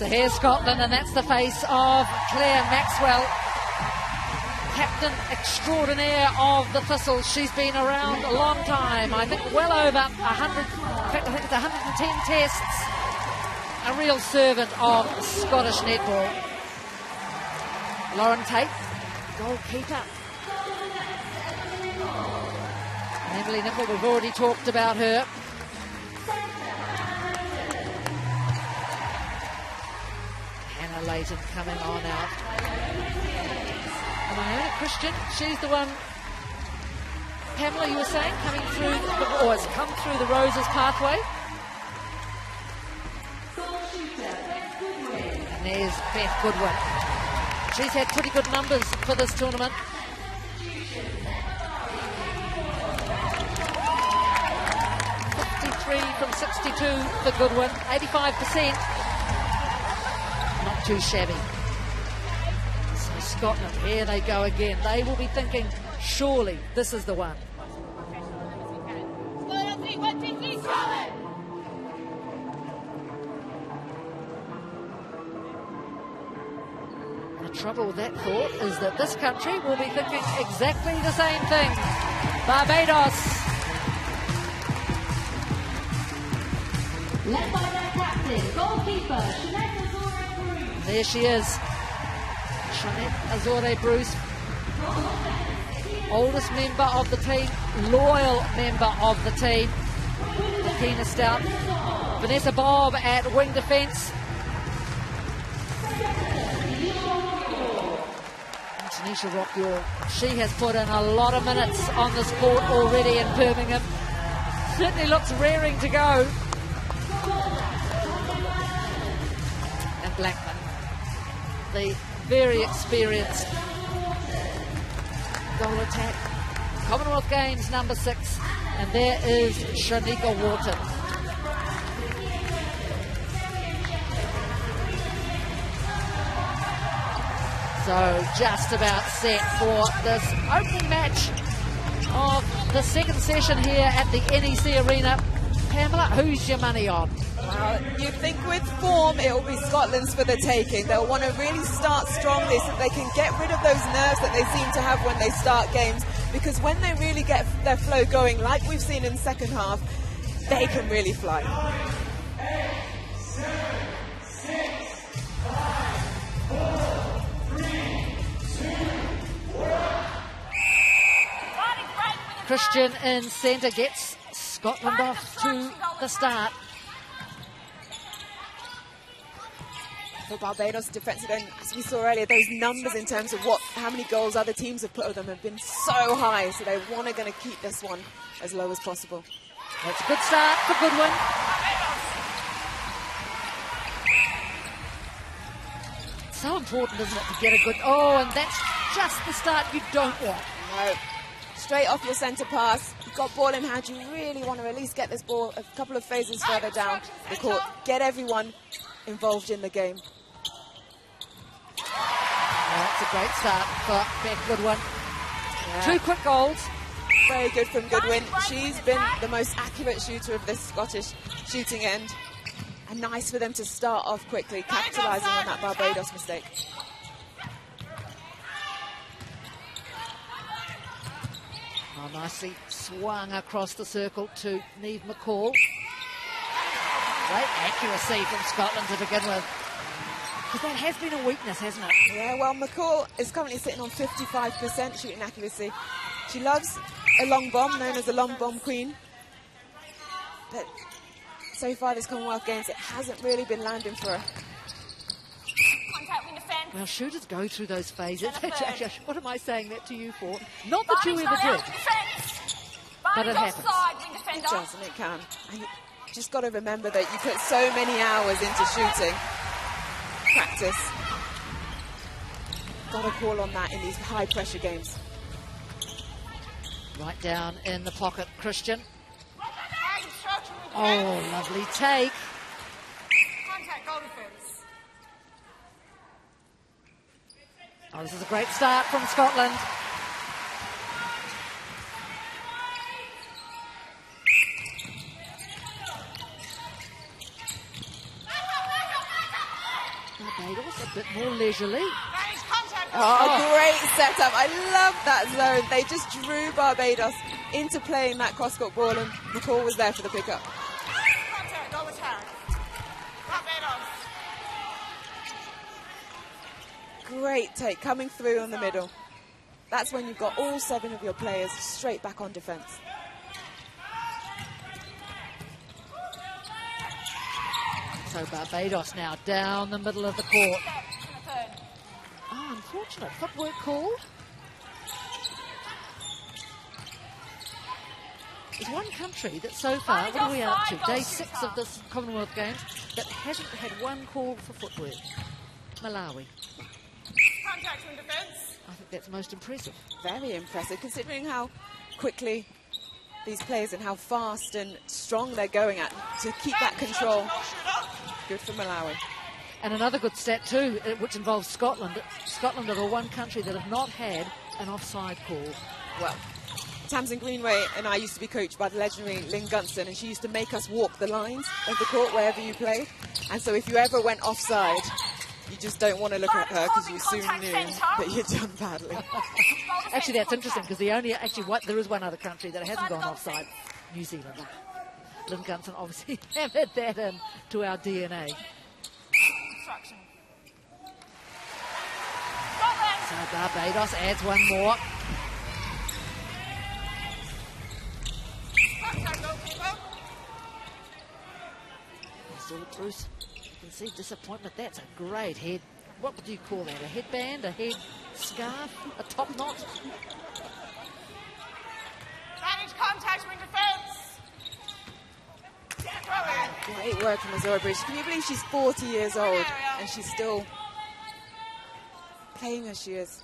So here's Scotland, and that's the face of Claire Maxwell, captain extraordinaire of the Thistles. She's been around a long time, I think well over 100, in fact I think it's 110 tests. A real servant of Scottish netball. Lauren Tate, goalkeeper. And Emily Nimble, we've already talked about her. Hannah Layton coming on out. And Iona Christian, she's the one, Pamela, you were saying, coming through, or has come through the Roses pathway. And there's Beth Goodwin. She's had pretty good numbers for this tournament. From 62 for Goodwin, 85%. Not too shabby. So Scotland, here they go again. They will be thinking, surely this is the one. The trouble with that thought is that this country will be thinking exactly the same thing. Barbados. Led by their captain, goalkeeper, Jeanette Azore-Bruce. There she is. Jeanette Azore-Bruce. Oldest member of the team, loyal member of the team. Akina Stout. Vanessa Bob at wing defence. Tanisha Rockyaw, she has put in a lot of minutes on this court already in Birmingham. Certainly looks raring to go. And Blackman, the very experienced goal attack. Commonwealth Games number 6. And there is Shanika Wharton. So just about set for this opening match of the second session here at the NEC Arena. Pamela, who's your money on? Well, you think with form it will be Scotland's for the taking. They'll want to really start strongly so they can get rid of those nerves that they seem to have when they start games, because when they really get their flow going, like we've seen in the second half, they can really fly. 8, 7, 6, 5, 4, 3, 2, 1. Christian in centre gets Scotland off to the start. For Barbados defensive end, as we saw earlier, those numbers in terms of how many goals other teams have put on them have been so high, so they want to keep this one as low as possible. That's a good start for Goodwin. So important, isn't it, to get a good... Oh, and that's just the start you don't want. No. Straight off your centre pass, you've got ball in hand, you really want to at least get this ball a couple of phases further down the court, get everyone involved in the game. That's a great start for Beth Goodwin. Yeah. 2 quick goals. Very good from Goodwin. She's been the most accurate shooter of this Scottish shooting end. And nice for them to start off quickly, capitalising on that Barbados mistake. Oh, nicely swung across the circle to Niamh McCall. Great accuracy from Scotland to begin with. Because that has been a weakness, hasn't it? Yeah, well, McCall is currently sitting on 55% shooting accuracy. She loves a long bomb, known as a long bomb queen. But so far this Commonwealth Games, it hasn't really been landing for her. Well, shooters go through those phases. What am I saying that to you for? Not that you ever did. But it happens. It does, and it can. And you just got to remember that you put so many hours into shooting. Practice. Got to call on that in these high pressure games. Right down in the pocket, Christian. Oh, lovely take. Oh, this is a great start from Scotland. Barbados a bit more leisurely. Oh, great setup. I love that zone. They just drew Barbados into playing that cross-court ball, and McCall was there for the pickup. Great take, coming through on the middle. That's when you've got all 7 of your players straight back on defence. So Barbados now down the middle of the court. Oh, unfortunate footwork called. There's one country that so far, what are we up to? Day 6 of this Commonwealth Games, that hasn't had one call for footwork. Malawi. Contact from defence. I think that's most impressive. Very impressive, considering how quickly these players and how fast and strong they're going at to keep that control. Good for Malawi. And another good stat too, which involves Scotland. Scotland are the one country that have not had an offside call. Well, Tamsin Greenway and I used to be coached by the legendary Lynn Gunston, and she used to make us walk the lines of the court wherever you played. And so if you ever went offside, you just don't want to look at her because you soon knew that you'd done badly. Actually, that's interesting because there is one other country that hasn't gone offside, New Zealand. Lynn Gunston obviously hammered that into our DNA. So Barbados adds one more. So Bruce, you can see disappointment. That's a great head. What would you call that? A headband, a head scarf, a top knot? Manage contact with defence. Great work from Azora Bruce. Can you believe she's 40 years old and she's still playing as she is?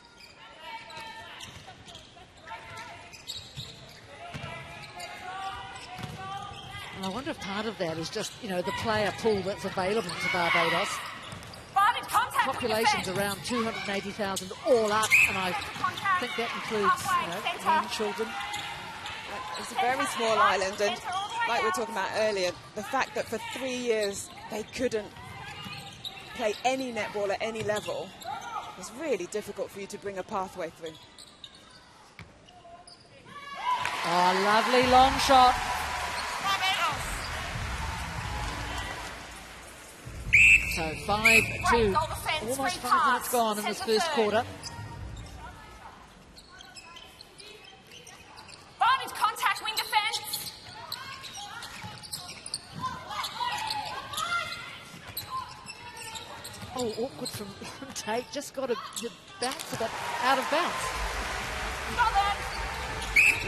And I wonder if part of that is just, the player pool that's available to Barbados. Population's around 280,000 all up, and I think that includes, men, children. It's a very small island, and like we were talking about earlier, the fact that for 3 years they couldn't play any netball at any level was really difficult for you to bring a pathway through. Oh, lovely long shot. So 5-2, almost 5 minutes gone in this first quarter. Barbados contact wing defence. Oh, awkward from Tate, just got a bounce a bit out of bounds.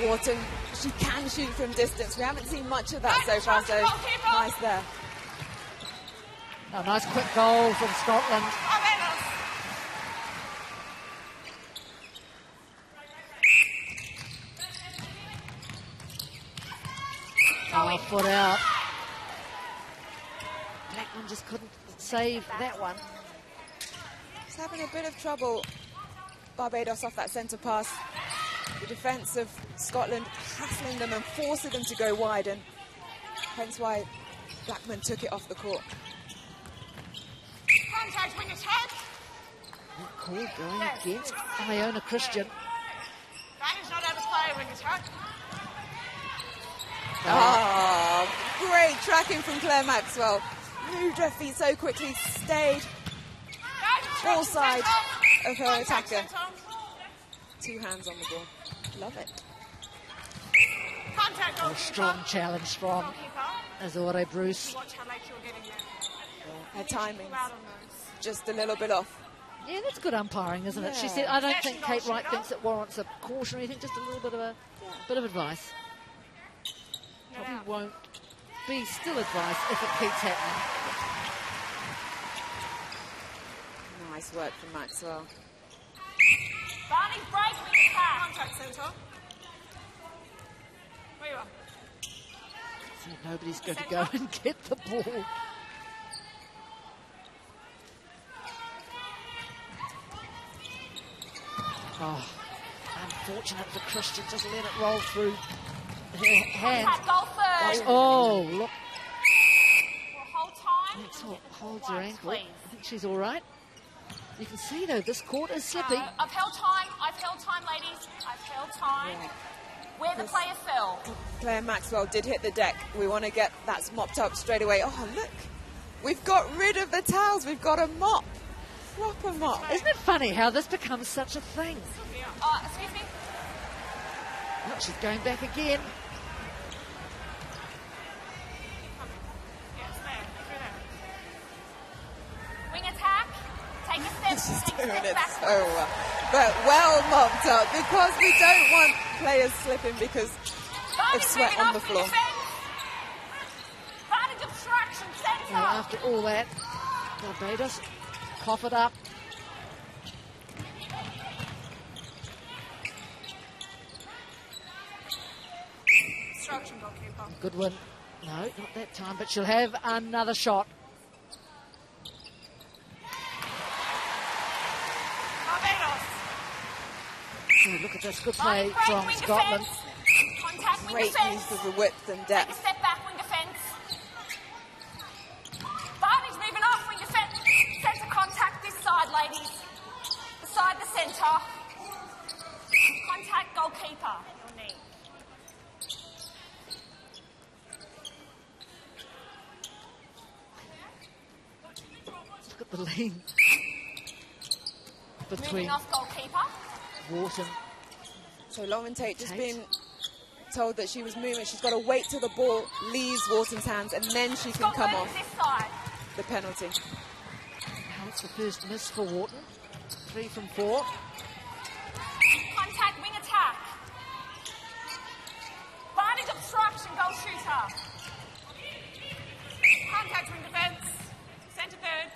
Wharton, she can shoot from distance. We haven't seen much of that so far, so nice there. A nice quick goal from Scotland. Oh, foot out. Blackman just couldn't save that one. He's having a bit of trouble, Barbados, off that centre pass. The defence of Scotland hassling them and forcing them to go wide, and hence why Blackman took it off the court. Contact wing attack. That call going against Iona Christian. Barbados not able to play wing attack. Oh, great tracking from Claire Maxwell. Moved her feet so quickly, stayed all side of her attacker. 2 hands on the ball. Love it. Contact A strong challenge from Azora Bruce. Watch how late you're getting there. Her timing's just a little bit off. Yeah, that's good umpiring, isn't it? She said, I don't think Kate Wright thinks it warrants a caution or anything, just a little bit of advice. Probably won't be still advice if it keeps happening. Nice work from Maxwell. Barney's break wing attack. Contact centre. Where you are? So nobody's going to go and get the ball. Oh, unfortunate for Christian, just let it roll through her hand. Goal third. Oh, look. We'll hold time. That's all Holds her ankle. please. I think she's all right. You can see, though, this court is slippy. I've held time, ladies. I've held time. Yeah. Where the player fell. Claire Maxwell did hit the deck. We want to get that mopped up straight away. Oh, look. We've got rid of the towels. We've got a mop. Proper mop. Isn't it funny how this becomes such a thing? Excuse me. Oh, she's going back again. Yes, there. Through there. Wing attack. Take a step. She's take a doing step it back. so well. But well mopped up because we don't want players slipping because of sweat on the floor. Advantage obstruction, centre. Now, after all that, Barbados cough it up. Obstruction, goalkeeper. Good one. No, not that time, but she'll have another shot. Barbados. Oh, look at this. Good play Line break, from wing Scotland. defence. Contact, wing Great defence. use of the width and Take depth. a step back, wing defence. Barney's moving off, wing defence. Centre contact this side, ladies. Beside the centre. Contact goalkeeper. Your knee. Look at the lean between Moving off goalkeeper. Wharton. So Lauren Tate just Tate. been told that she was moving. She's got to wait till the ball leaves Wharton's hands and then she can come Scotland, off this side. the penalty. Now it's the first miss for Wharton. 3 from 4. Contact, wing attack. Barney's obstruction, goal shooter. Contact, wing defence. Centre third.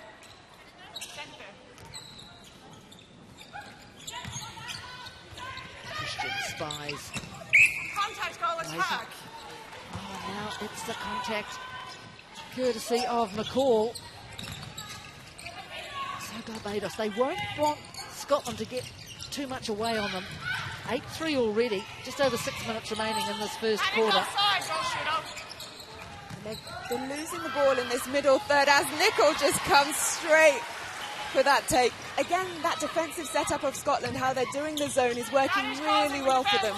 Centre third. Christian spies. Contact, goal attack. Oh, now it's the contact, courtesy of McCall. So Barbados, they won't want Scotland to get too much away on them. 8-3 already, just over 6 minutes remaining in this first quarter. Offside, goal shooter. And they've been losing the ball in this middle third as Nicol just comes straight for that take. Again, that defensive setup of Scotland, how they're doing the zone is working really well for them.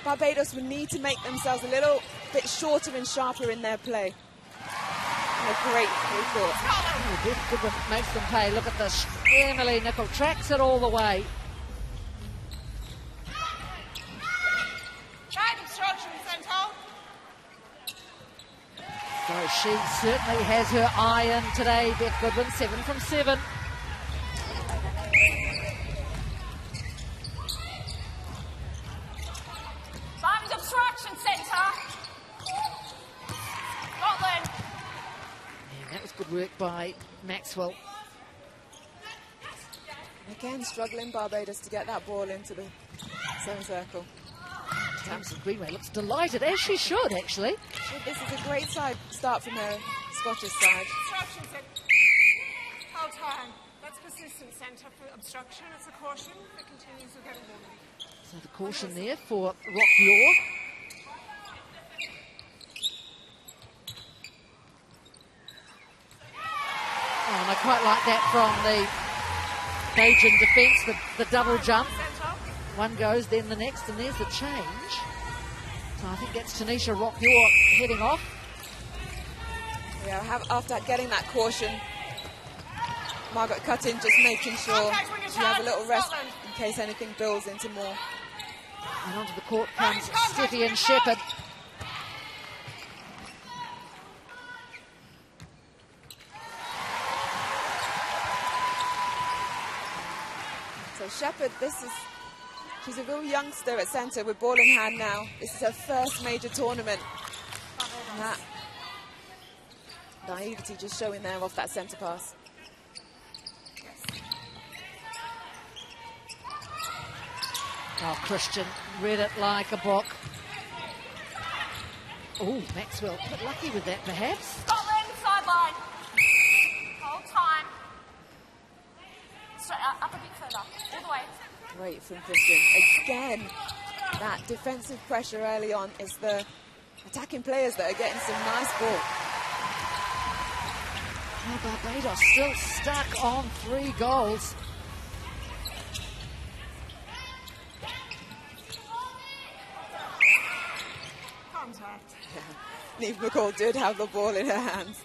Barbados would need to make themselves a little bit shorter and sharper in their play. And a great free thought. Oh, Beth Goodwin makes them pay. Look at this. Emily Nicol tracks it all the way. Bad obstruction, centre. So she certainly has her eye in today, Beth Goodwin. 7 from 7. Barney's obstruction, centre. Scotland. And that was good work by Maxwell. Again, struggling Barbados to get that ball into the semicircle. Tamsin Greenway looks delighted, as she should, actually. This is a great side start from her Scottish side. Obstruction, centre. Hold time. That's persistent, centre for obstruction. It's a caution that continues with every ball. So the caution there for Rock York. Oh, and I quite like that from the Cajun defence, the double jump. One goes, then the next, and there's the change. So I think that's Tanisha Rock York heading off. Yeah, after getting that caution, Margaret Cutting just making sure she has a little rest in case anything builds into more. And onto the court comes Steffi and Shepherd. So Shepherd, she's a real youngster at centre with ball in hand now. This is her first major tournament. And that naivety just showing there off that centre pass. Oh, Christian read it like a book. Oh, Maxwell, a bit lucky with that, perhaps. Scotland, sideline. Hold time. Straight up a bit further. All the way. Great from Christian. Again, that defensive pressure early on is the attacking players that are getting some nice ball. How Barbados still stuck on 3 goals. Contact. Neve McCall did have the ball in her hands.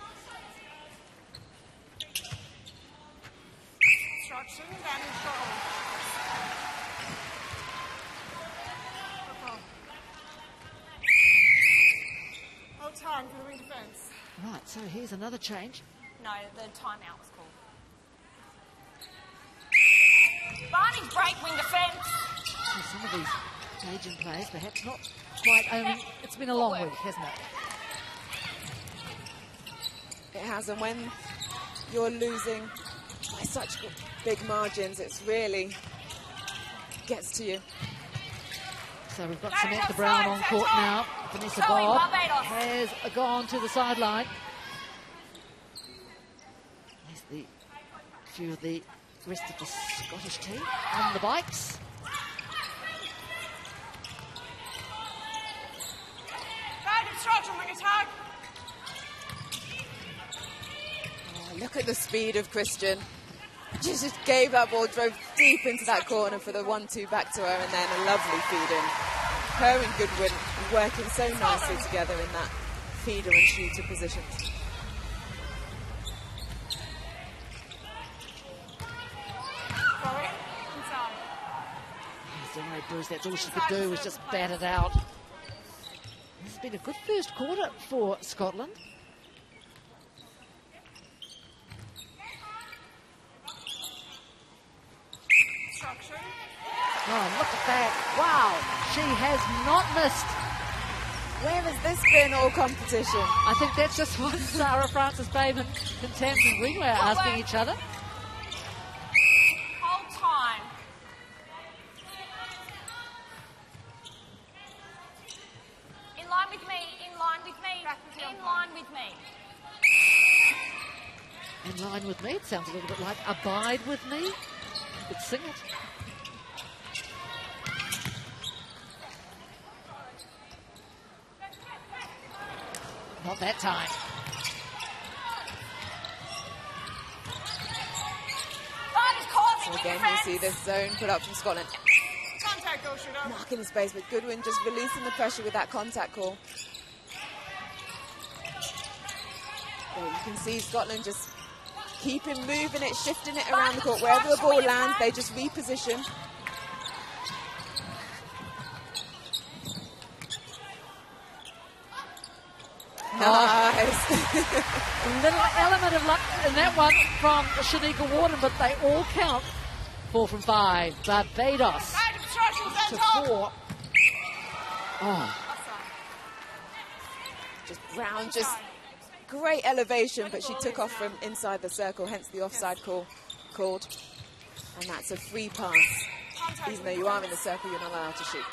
Obstruction, damage goal. Hold time for the wing defence. Right, so here's another change. No, the timeout was called. Barney's break, wing defence. So some of these Cajun players perhaps not quite owning. It's been a long week, hasn't it? It has, and when you're losing by such big margins, it's really gets to you. So we've got Samantha Brown on court now. Vanessa Bob has gone to the sideline. There's the few of the rest of the Scottish team on the bikes. Right, obstruction, wing attack. Oh, look at the speed of Christian. She just gave that ball, drove deep into that corner for the 1-2 back to her, and then a lovely feed in. Her and Goodwin working so nicely together in that feeder and shooter position. Sorry, inside. Sorry, Bruce, that's all she could do was just bat it out. This has been a good first quarter for Scotland. Obstruction. Oh, look at that. Wow, she has not missed. Where has this been all competition? I think that's just what Sarah Francis Bateman and Tamsin Greenway are asking each other. Hold time. In line with me, in line with me, in line with me. In line with me, it sounds a little bit like Abide With Me. You could sing it. Not that time. Barney's causing So wing again, you defence. see this zone put up from Scotland. Contact, go shooter. Marking the space, but Goodwin just releasing the pressure with that contact call. There you can see Scotland just keeping moving it, shifting it around the court. Wherever the ball lands, they just reposition. Nice. A little element of luck in that one from Shanika Warden, but they all count. 4 from 5. Barbados Right, obstruction, to send 4. Oh, Just Brown, just great elevation, but she took off from inside the circle, hence the offside call called. And that's a free pass. Even though you are in the circle, you're not allowed to shoot.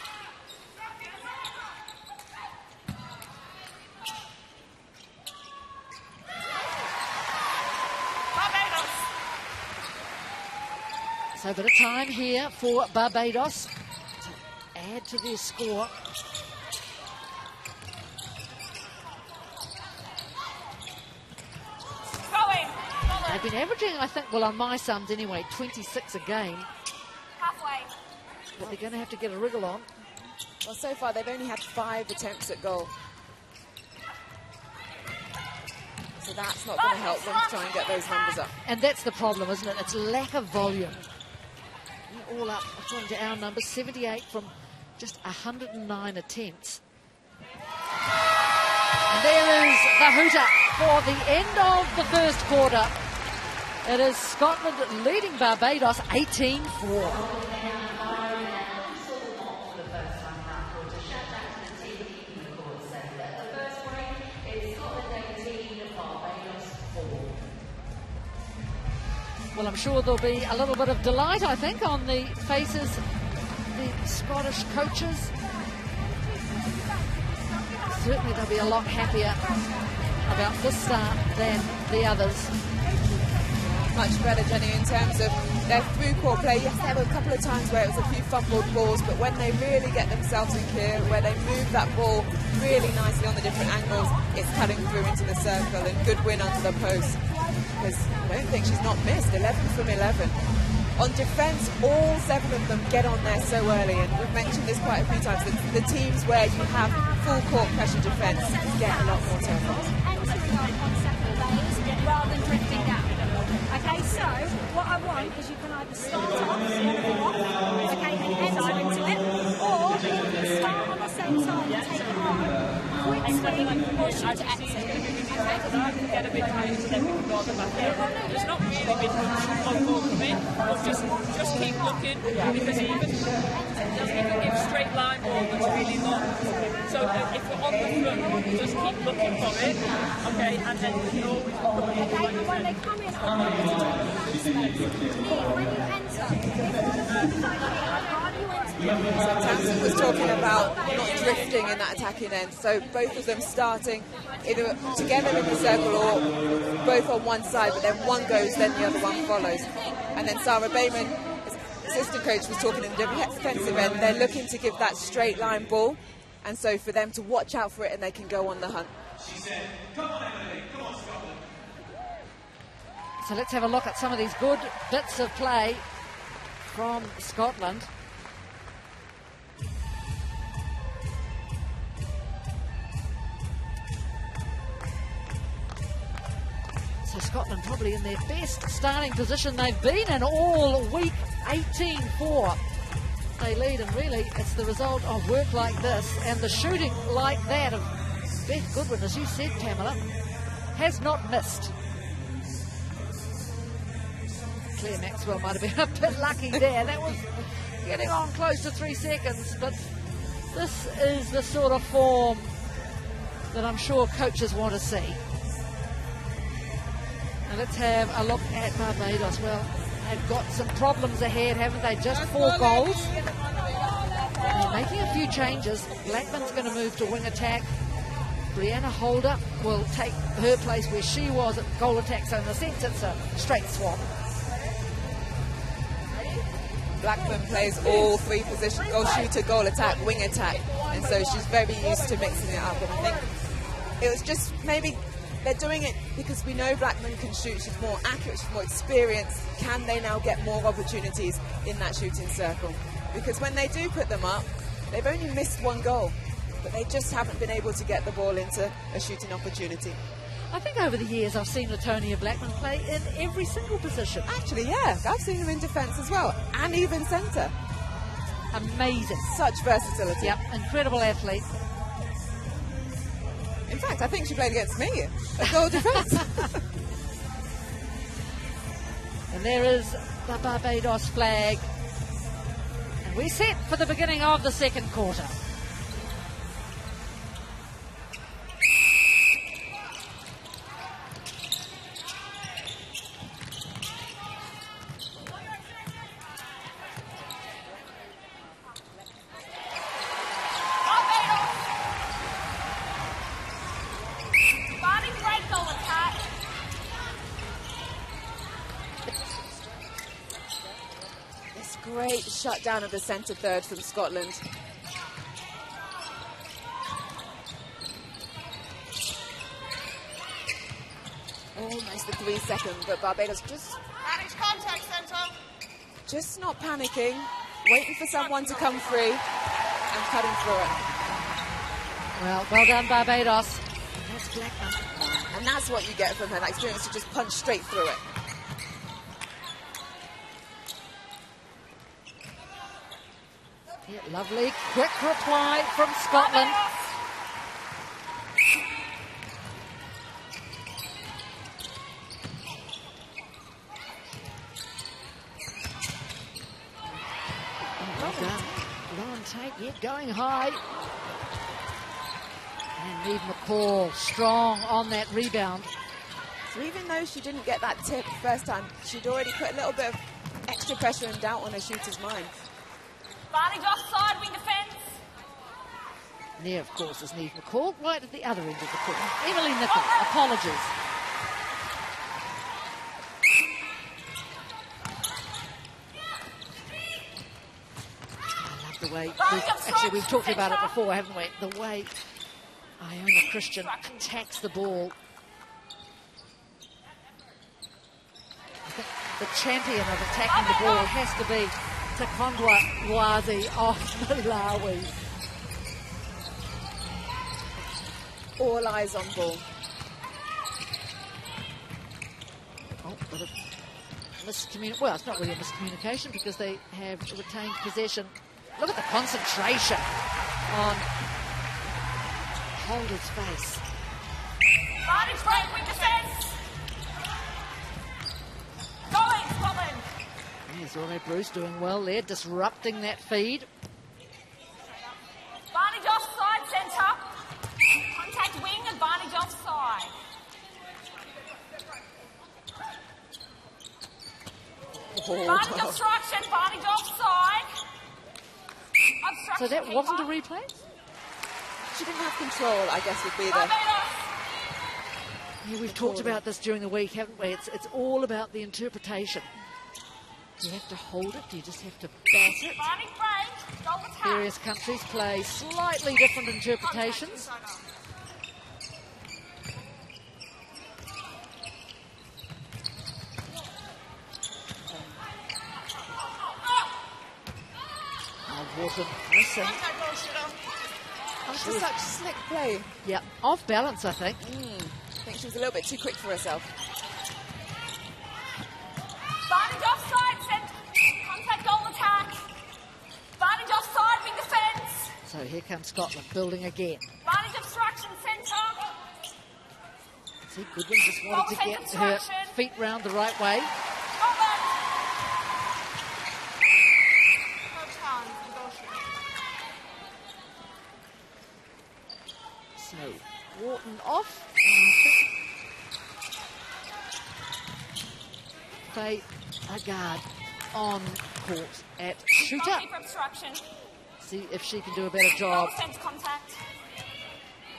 Barbados. so a bit of time here for Barbados to add to their score. Go in. They've been averaging, I think, well, on my sums anyway, 26 a game. Halfway. But they're going to have to get a wriggle on. Well, so far they've only had 5 attempts at goal. So that's not going to help them to try and get those numbers up. And that's the problem, isn't it? It's lack of volume. All up, according to our numbers, 78 from just 109 attempts. And there is the hooter for the end of the first quarter. It is Scotland leading Barbados 18-4. Well, I'm sure there'll be a little bit of delight, I think, on the faces of the Scottish coaches. Certainly they'll be a lot happier about this start than the others. Much better, Jenny, in terms of their through-court play. Yes, there were a couple of times where it was a few fumbled balls, but when they really get themselves in clear, where they move that ball really nicely on the different angles, it's cutting through into the circle, and good win under the post. I don't think she's not missed. 11 from 11. On defence, all 7 of them get on there so early, and we've mentioned this quite a few times, that the teams where you have full court pressure defence get a lot more turnovers. Entering on second base rather than drifting down. Okay, so what I want is you can either start off, okay, and enter into it, or you can start on the same time and take it on, quick swing, or shoot to exit. Get a bit tired and then we can go on the back there. There's not really been much one ball come in, but just keep looking, because even if straight line ball that's really long, so if we're on the front, just keep looking for it, okay, and then you can always look at it. Okay, and when they come in on the space, when you enter, So Tamsin was talking about not drifting in that attacking end. So both of them starting either together in the circle or both on one side, but then one goes, then the other one follows. And then Sarah Bayman, assistant coach, was talking in the defensive end. They're looking to give that straight line ball, and so for them to watch out for it and they can go on the hunt. So let's have a look at some of these good bits of play from Scotland. So Scotland probably in their best starting position they've been in all week. 18-4 they lead, and really it's the result of work like this and the shooting like that of Beth Goodwin, as you said, Pamela, has not missed. Claire Maxwell might have been a bit lucky there. That was getting on close to 3 seconds, but this is the sort of form that I'm sure coaches want to see. Now let's have a look at Barbados. Well, they've got some problems ahead, haven't they? Just 4 goals. They're making a few changes. Blackman's going to move to wing attack. Brianna Holder will take her place where she was at goal attack, so in a sense it's a straight swap. Blackman plays all 3 positions: goal shooter, goal attack, wing attack, and so she's very used to mixing it up. And I think it was just maybe they're doing it because we know Blackman can shoot. She's more accurate, she's more experienced. Can they now get more opportunities in that shooting circle? Because when they do put them up, they've only missed 1 goal, but they just haven't been able to get the ball into a shooting opportunity. I think over the years I've seen Latonia Blackman play in every single position. Actually, yeah, I've seen her in defence as well, and even centre. Amazing. Such versatility. Yep, incredible athlete. In fact, I think she played against me at goal defence. And there is the Barbados flag. And we're set for the beginning of the second quarter. Great shutdown of the centre third from Scotland. Almost the 3 second, but Barbados Manage contact, centre. just not panicking, waiting for someone to come free and cutting through it. Well done, Barbados. That's Blackman. And that's what you get from her, that experience to just punch straight through it. Yeah, lovely, quick reply from Scotland. Well done. Low and take, yeah, going high. And Neve McCall strong on that rebound. So even though she didn't get that tip first time, she'd already put a little bit of extra pressure and doubt on her shooter's mind. Advantage offside, wing defence. There, of course, is Neve McCall, right at the other end of the court. Emily Nichols, apologies. I love the way, we've talked about it before, haven't we? The way Iona Christian attacks the ball. the champion of attacking the ball has to be Takondwa Wazi of Malawi. All eyes on ball. Oh, but well, it's not really a miscommunication because they have retained possession. Look at the concentration on Holder's face. Barbados break, wing defence. Going, Scotland. There's Rene Bruce doing well there, disrupting that feed. Advantage offside, centre. Contact wing, advantage offside. Advantage obstruction, advantage offside. Obstruction, So that wasn't a replay? She didn't have control, I guess, would be the... Barbados. Yeah, we've talked about this during the week, haven't we? It's all about the interpretation. Do you have to hold it? Do you just have to bat it? Advantage break, goal attack. Various countries play slightly different interpretations. Wharton missing. Oh, it's just such slick play. Yeah, off balance, I think. I think she was a little bit too quick for herself. Advantage offside, centre. Contact goal attack. Advantage offside, wing defence. So here comes Scotland, building again. Advantage obstruction, centre. See, Goodwin just wanted to get her feet round the right way. Scotland. So, Wharton off. Faye Agard on court at shooter. Goalkeeper obstruction. See if she can do a better Goal job. defence contact.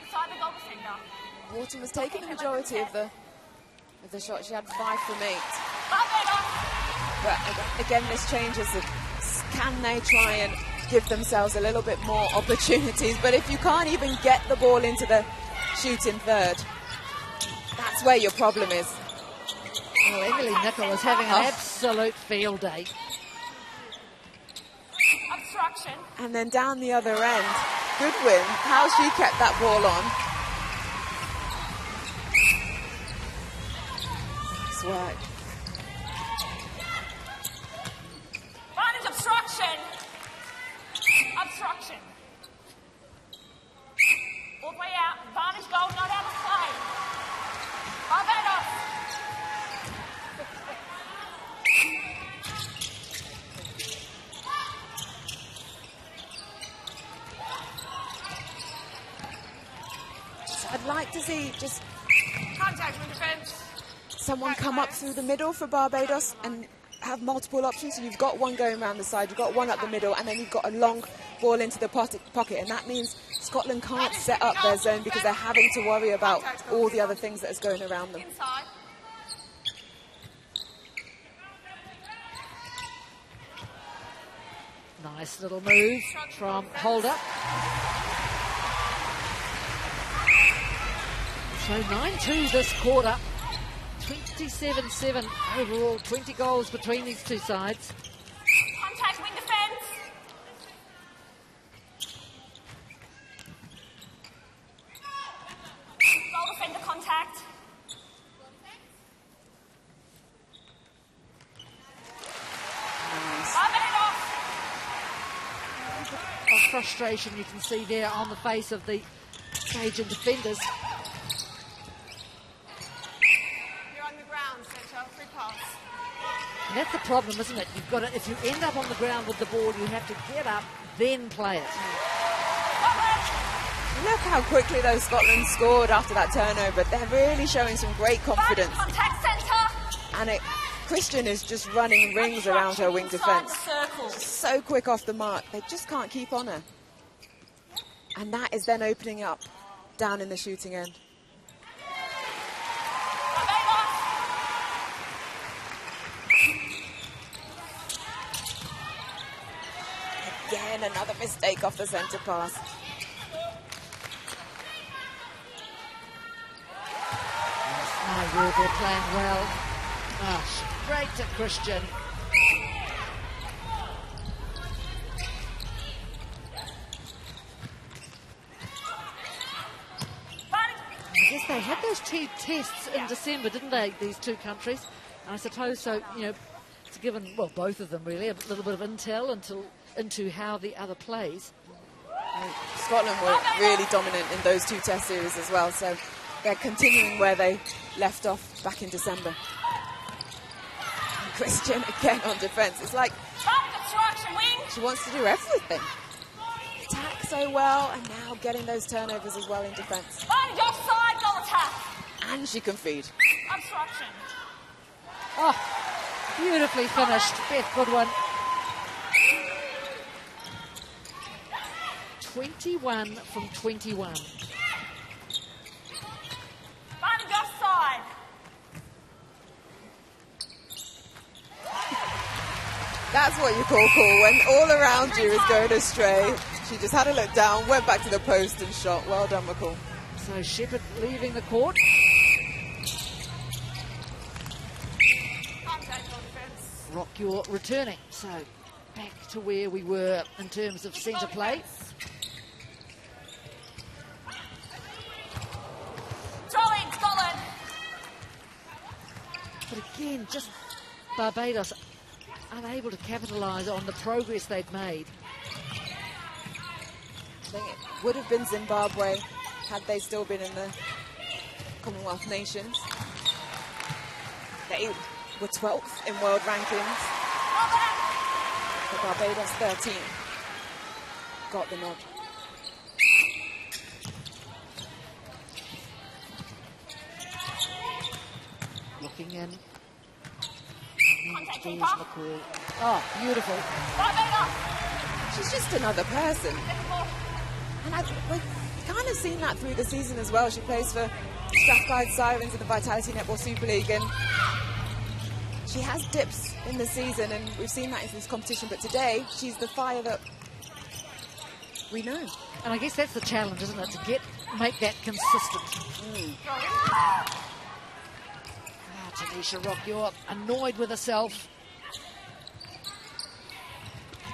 Inside the goal defender. Wharton was taking the majority of the shots. She had 5 from 8. Barbados. But again, this changes it. Can they try and give themselves a little bit more opportunities? But if you can't even get the ball into the shooting third, that's where your problem is. Well, Emily Nichol is having an absolute field day. Obstruction. And then down the other end, Goodwin, how she kept that ball on. Nice work. Advantage obstruction. Obstruction. All the way out. Advantage goal, not out of play. Barbados. I'd like to see just Contact with defence. someone come up through the middle for Barbados and have multiple options. So you've got one going around the side, you've got one up the middle, and then you've got a long ball into the pocket. And that means Scotland can't set up their zone because they're having to worry about all the other things that is going around them. Inside. Nice little move from Holder. So 9-2 this quarter. 27-7 overall, 20 goals between these two sides. Contact wing defence. Goal defender contact. Barbados. Of frustration you can see there on the face of the Cajun defenders. You're on the ground, centre. Free pass. And that's the problem, isn't it? You've got to, if you end up on the ground with the ball, you have to get up, then play it. Look how quickly though Scotland scored after that turnover. They're really showing some great confidence. Contact centre. And Christian is just running rings around her wing defence. So quick off the mark, they just can't keep on her. And that is then opening up down in the shooting end. Again, another mistake off the centre pass. No, they're playing well. Gosh, Straight to Christian. I guess they had those two tests in December, didn't they, these two countries? And I suppose so, you know, it's given, well, both of them really, a little bit of intel into how the other plays. Scotland were really dominant in those two test series as well, so they're continuing where they left off back in December. And Christian again on defence. It's like she wants to do everything. Attack so well, and now getting those turnovers as well in defence. Offside, goal attack. And she can feed. Obstruction. Oh, beautifully finished. Beth Goodwin. 21 from 21. Offside. That's what you call cool, when all around you is going astray. She just had a look down, went back to the post and shot. Well done, McCall. So Shepherd leaving the court. Rock, you're returning. So back to where we were in terms of centre play. Scotland. But again, just Barbados unable to capitalise on the progress they've made. I think it would have been Zimbabwe had they still been in the Commonwealth Nations. They were 12th in world rankings. But Barbados 13th got the nod. Looking in. There's McCall. Oh, beautiful. She's just another person. And we've kind of seen that through the season as well. She plays for Strathclyde Sirens in the Vitality Netball Super League, and she has dips in the season, and we've seen that in this competition. But today, she's the fire that we know. And I guess that's the challenge, isn't it? To make that consistent. Tanisha Rock, you're annoyed with herself.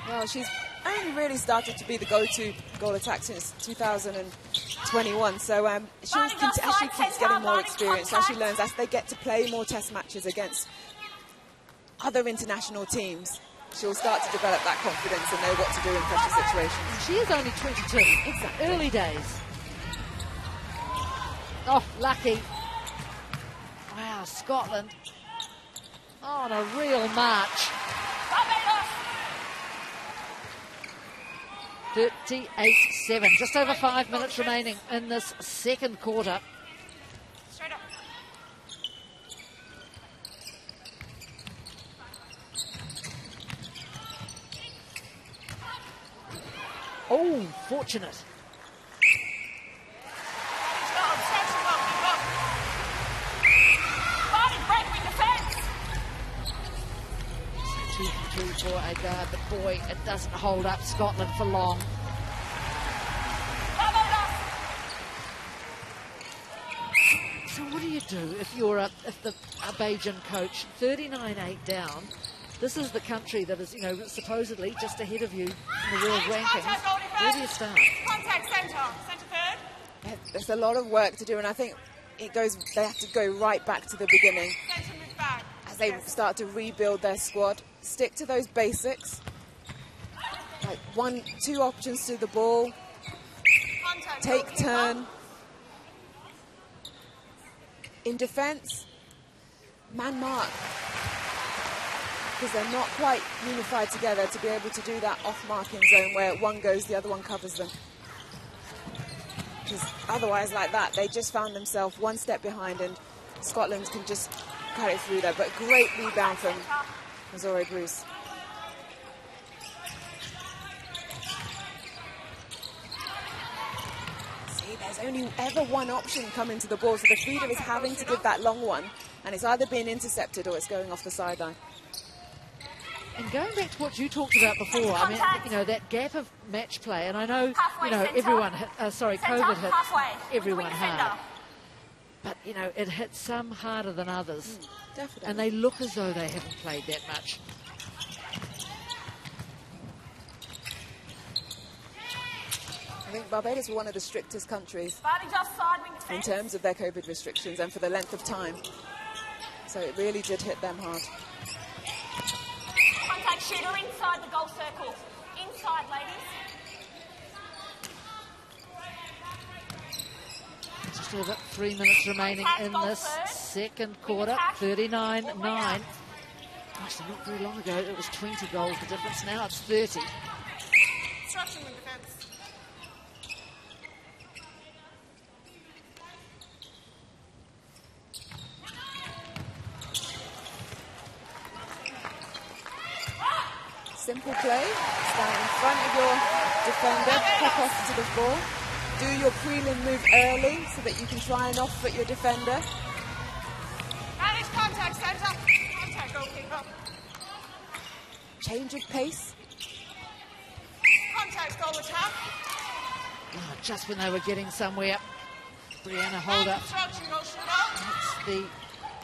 Well, she's only really started to be the go-to goal attack since 2021. So as she keeps getting more experience, as she learns, as they get to play more test matches against other international teams, she'll start to develop that confidence and know what to do in pressure situations. She is only 22. Exactly. Early days. Oh, lucky. Wow, Scotland on a real march. 38-7, just over 5 minutes remaining in this second quarter. Straight up. Oh, fortunate. 2 for a guard, but boy, it doesn't hold up Scotland for long. So what do you do if you're if the Bajan coach? 39-8 down. This is the country that is, you know, supposedly just ahead of you in the world rankings. Where do you start? Contact centre third. There's a lot of work to do, and I think they have to go right back to the beginning. Centre move back. As they start to rebuild their squad, stick to those basics. Like 1-2 options to the ball, Contact. take turn. In defence, man mark. Because they're not quite unified together to be able to do that off-marking zone where one goes, the other one covers them. Because otherwise, like that, they just found themselves one step behind, and Scotland can just cut it through there. But great rebound from Azore Bruce. See, there's only ever one option coming to the ball, so the feeder is having to give that long one, and it's either being intercepted or it's going off the sideline. And going back to what you talked about before, I mean, you know, that gap of match play, and I know, you know, everyone, COVID hit everyone hard. But, you know, it hits some harder than others. Definitely. And they look as though they haven't played that much. I think Barbados were one of the strictest countries Advantage offside, wing in defence. terms of their COVID restrictions and for the length of time. So it really did hit them hard. Contact shooter inside the goal circle. Inside, ladies. Just over 3 minutes remaining in this second quarter. 39-9. Gosh, not very long ago, it was 20 goals the difference. Now it's 30. Obstruction in defence. Simple play. Stand in front of your defender, pop off to the ball. Do your prelim move early so that you can try and off-foot your defender. Manage contact, centre. Contact, goalkeeper. Change of pace. Contact, goal attack. Oh, just when they were getting somewhere, Brianna Holder. Obstruction, goal shooter. That's the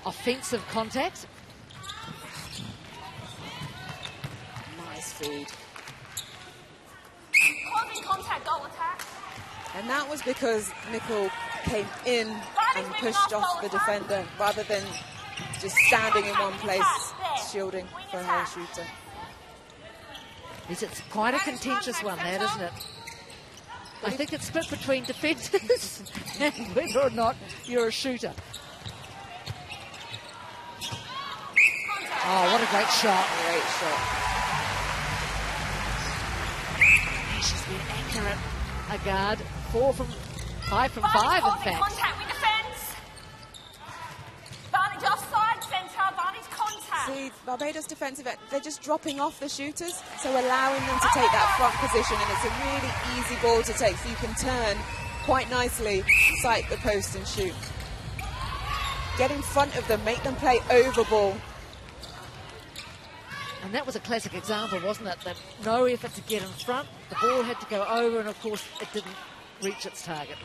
offensive contact. Nice feed. Causing contact, goal attack. And that was because Nicole came in and pushed off the defender rather than just standing in one place, shielding for her shooter. It's quite a contentious one, that, isn't it? I think it's split between defenders and whether or not you're a shooter. Oh, what a great shot. Great shot. She's been accurate. A guard. 5 from 5, in fact. Contact with defence. Advantage offside, centre, advantage contact. See, Barbados defensive, they're just dropping off the shooters, so allowing them to take that front position, and it's a really easy ball to take, so you can turn quite nicely, sight the post and shoot. Get in front of them, make them play over ball. And that was a classic example, wasn't it? That no effort to get in front, the ball had to go over, and of course it didn't reach its target.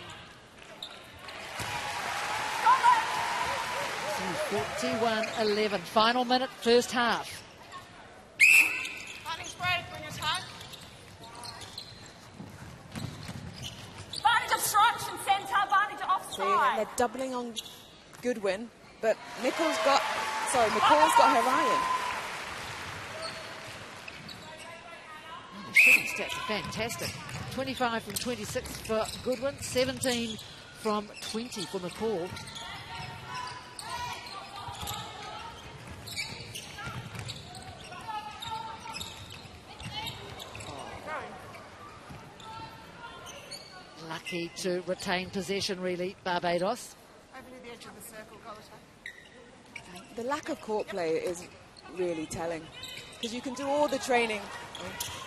41-11, final minute, first half. Advantage break, wing attack. Advantage obstruction, centre, advantage See, and offside. they're doubling on Goodwin, but McCall's got her eye The shooting stats are fantastic. 25 from 26 for Goodwin, 17 from 20 for McCall. Lucky to retain possession, really, Barbados. Over near the edge of the circle, goal attack. in. The lack of court play is really telling, because you can do all the training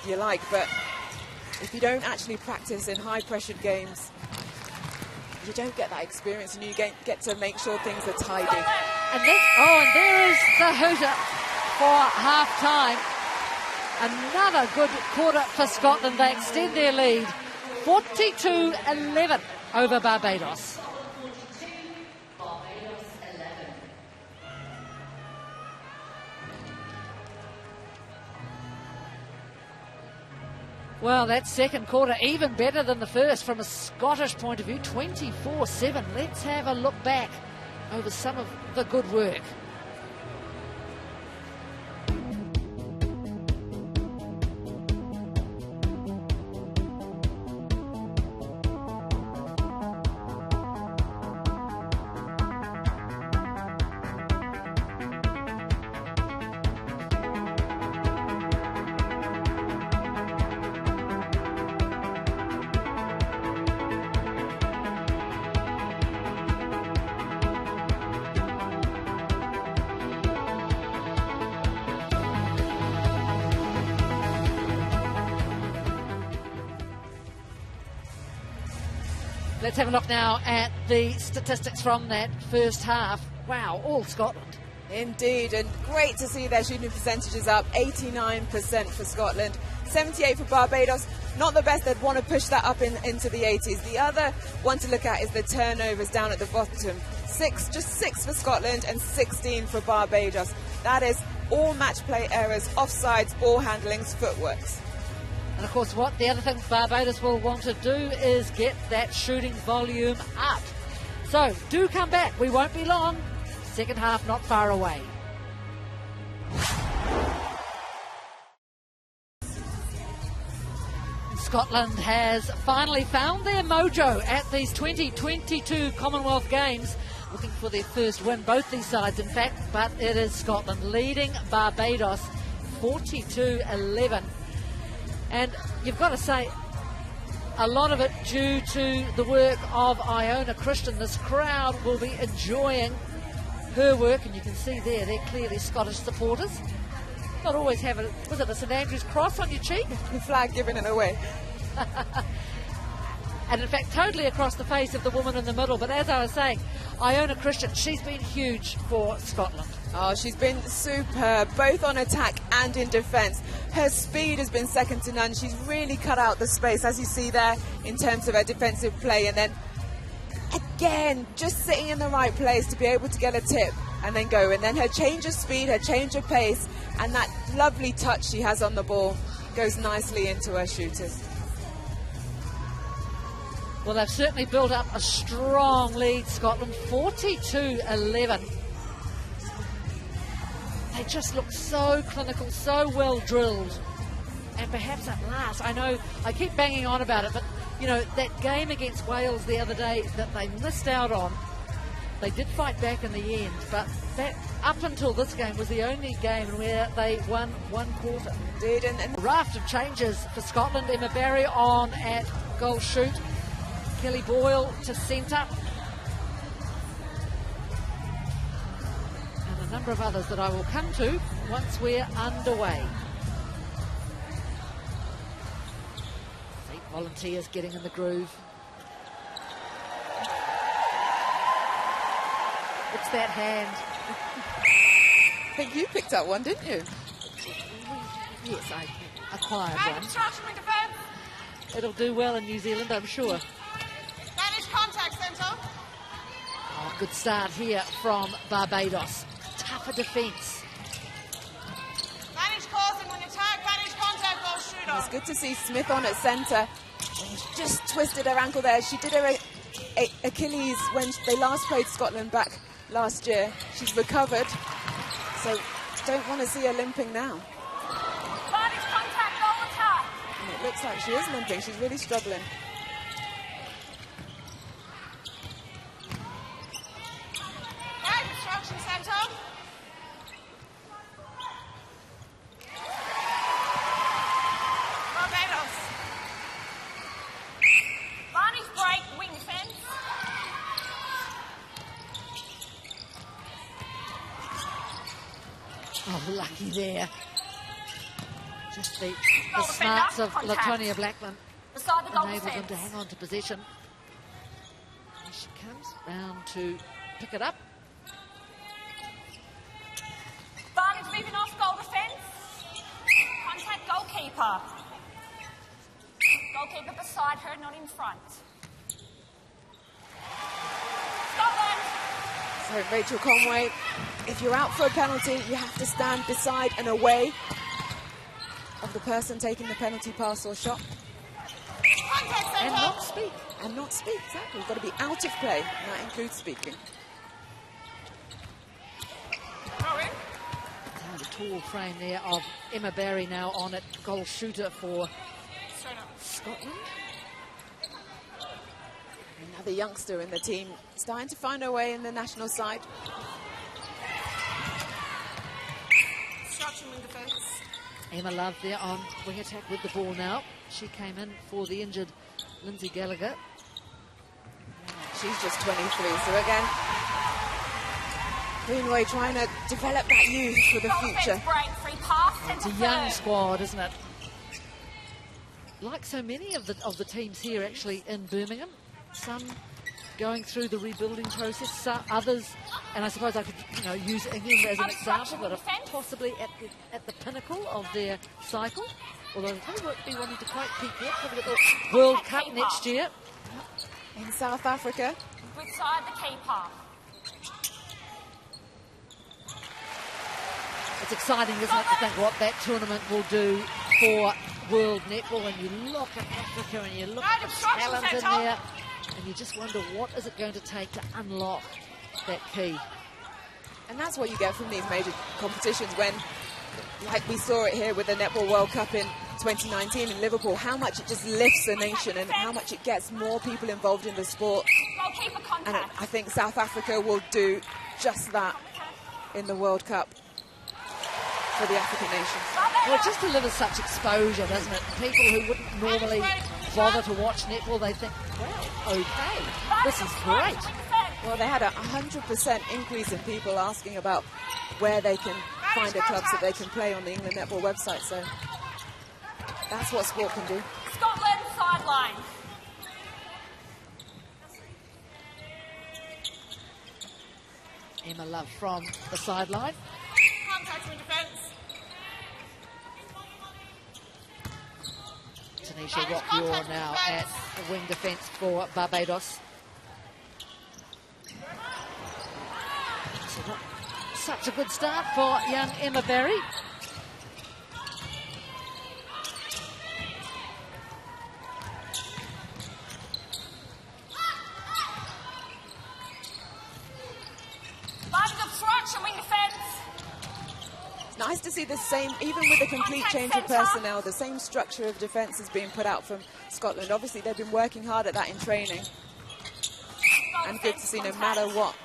you like, but if you don't actually practice in high-pressured games, you don't get that experience, and you get to make sure things are tidy. And there is the hooter for half-time. Another good quarter for Scotland. They extend their lead, 42-11 over Barbados. Well, that second quarter even better than the first from a Scottish point of view, 24-7. Let's have a look back over some of the good work. Let's have a look now at the statistics from that first half. Wow, all Scotland. Indeed, and great to see their shooting percentages up, 89% for Scotland, 78% for Barbados. Not the best, they'd want to push that up into the 80s. The other one to look at is the turnovers down at the bottom. just 6 for Scotland and 16 for Barbados. That is all match play errors, offsides, ball handlings, footworks. And of course, the other thing Barbados will want to do is get that shooting volume up. So do come back. We won't be long. Second half not far away. Scotland has finally found their mojo at these 2022 Commonwealth Games, looking for their first win, both these sides in fact, but it is Scotland leading Barbados 42-11. And you've got to say, a lot of it due to the work of Iona Christian. This crowd will be enjoying her work, and you can see there, they're clearly Scottish supporters. Not always have it. Was it a St Andrew's cross on your cheek? The flag giving it away. And in fact, totally across the face of the woman in the middle. But as I was saying, Iona Christian, she's been huge for Scotland. Oh, she's been superb, both on attack and in defence. Her speed has been second to none. She's really cut out the space, as you see there, in terms of her defensive play. And then, again, just sitting in the right place to be able to get a tip and then go. And then her change of speed, her change of pace, and that lovely touch she has on the ball goes nicely into her shooters. Well, they've certainly built up a strong lead, Scotland, 42-11. They just look so clinical, so well drilled. And perhaps at last, I know I keep banging on about it, but, you know, that game against Wales the other day that they missed out on, they did fight back in the end, but that, up until this game, was the only game where they won one quarter. Indeed, and a raft of changes for Scotland. Emma Barry on at goal shoot. Kelly Boyle to centre. And a number of others that I will come to once we're underway. See, volunteers getting in the groove. It's that hand. I think you picked up one, didn't you? Yes, I acquired one. Obstruction with defence. It'll do well in New Zealand, I'm sure. Manage contact centre. Oh, good start here from Barbados. Tougher defence. Manage causing when attack. Manage contact goal shooter. It's good to see Smith on at centre. She's just twisted her ankle there. She did her Achilles when they last played Scotland back last year. She's recovered, so don't want to see her limping now. Manage contact goal attack. And it looks like she is limping. She's really struggling. Obstruction centre. Barbados. Barney's break, wing fence. Oh, lucky there. Just the Goal smarts of defender, contact. Latonia Blackman Beside the goal enabled them defence. to hang on to possession. Here she comes round to pick it up. Barney's moving off goal defence. Contact goalkeeper. Goalkeeper beside her, not in front. Scotland. So Rachel Conway, if you're out for a penalty, you have to stand beside and away of the person taking the penalty pass or shot. Contact centre. And not speak. And not speak, exactly. You've got to be out of play. And that includes speaking. Going. The tall frame there of Emma Barry now on it, goal shooter for Straight up. Scotland. Another youngster in the team starting to find her way in the national side. Obstruction with defence. Emma Love there on wing attack with the ball now. She came in for the injured Lindsay Gallagher. She's just 23, so again, Greenway trying to develop that youth for the Goal future. defence break, free pass, It's a centre young third. squad, isn't it? Like so many of the teams here actually in Birmingham, some going through the rebuilding process, some others, and I suppose I could use England as an example, that are possibly at the pinnacle of their cycle. Although they probably won't be wanting to quite peak yet, probably at the World Cup next year. In South Africa. Beside the keeper. It's exciting, isn't it, to think what that tournament will do for World Netball. And you look at Africa and you look at the talent in there, and you just wonder what is it going to take to unlock that key. And that's what you get from these major competitions when, like we saw it here with the Netball World Cup in 2019 in Liverpool, how much it just lifts the nation and how much it gets more people involved in the sport. And I think South Africa will do just that in the World Cup for the African nations. Well, it just delivers such exposure, doesn't it? People who wouldn't normally bother to watch netball, they think, well, okay, this is great. Well, they had a 100% increase in people asking about where they can find a club so they can play on the England Netball website. So that's what sport can do. Scotland sideline. Emma Love from the sideline. Contact with defence. Tanisha Rockyaw now at the wing defence for Barbados. So not such a good start for young Emma Barry. Nice to see the same, even with the complete change of personnel, the same structure of defence is being put out from Scotland. Obviously, they've been working hard at that in training. And good to see no matter what,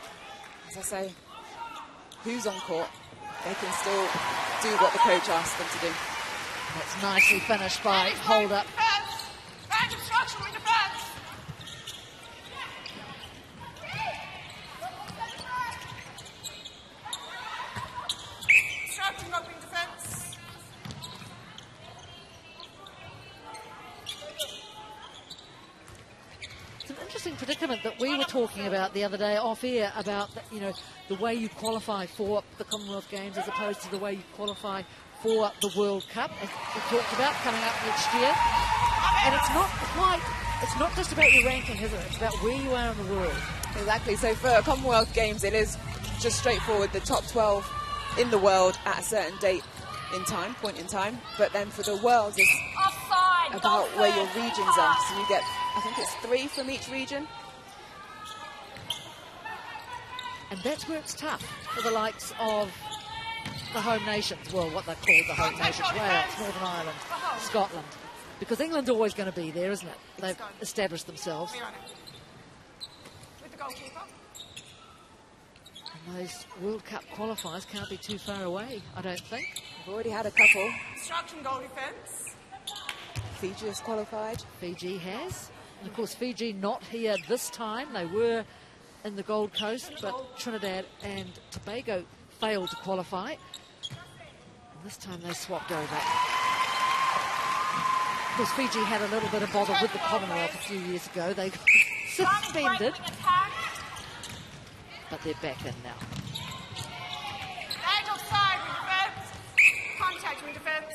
as I say, who's on court, they can still do what the coach asked them to do. That's nicely finished by Hold Up. Predicament that we were talking about the other day off air about the way you qualify for the Commonwealth Games as opposed to the way you qualify for the World Cup, as we talked about coming up next year. And it's not just about your ranking, is it? It's about where you are in the world. Exactly. So for Commonwealth Games, it is just straightforward, the top 12 in the world at a certain point in time. But then for the Worlds, it's about where your regions are. So you get, I think it's 3 from each region. And that's where it's tough for the likes of the home nations. Well, what they're called the home nations, Wales, Northern Ireland, Scotland. Because England's always going to be there, isn't it? They've established themselves. With the goalkeeper. And those World Cup qualifiers can't be too far away, I don't think. We've already had a couple. Instruction goal defence. Fiji has qualified. Fiji has. And of course, Fiji not here this time. They were in the Gold Coast, but Trinidad and Tobago failed to qualify. And this time they swapped over. Of course, Fiji had a little bit of bother with the Commonwealth a few years ago. They got suspended, but they're back in now. Edge offside with defence. Contact with defence.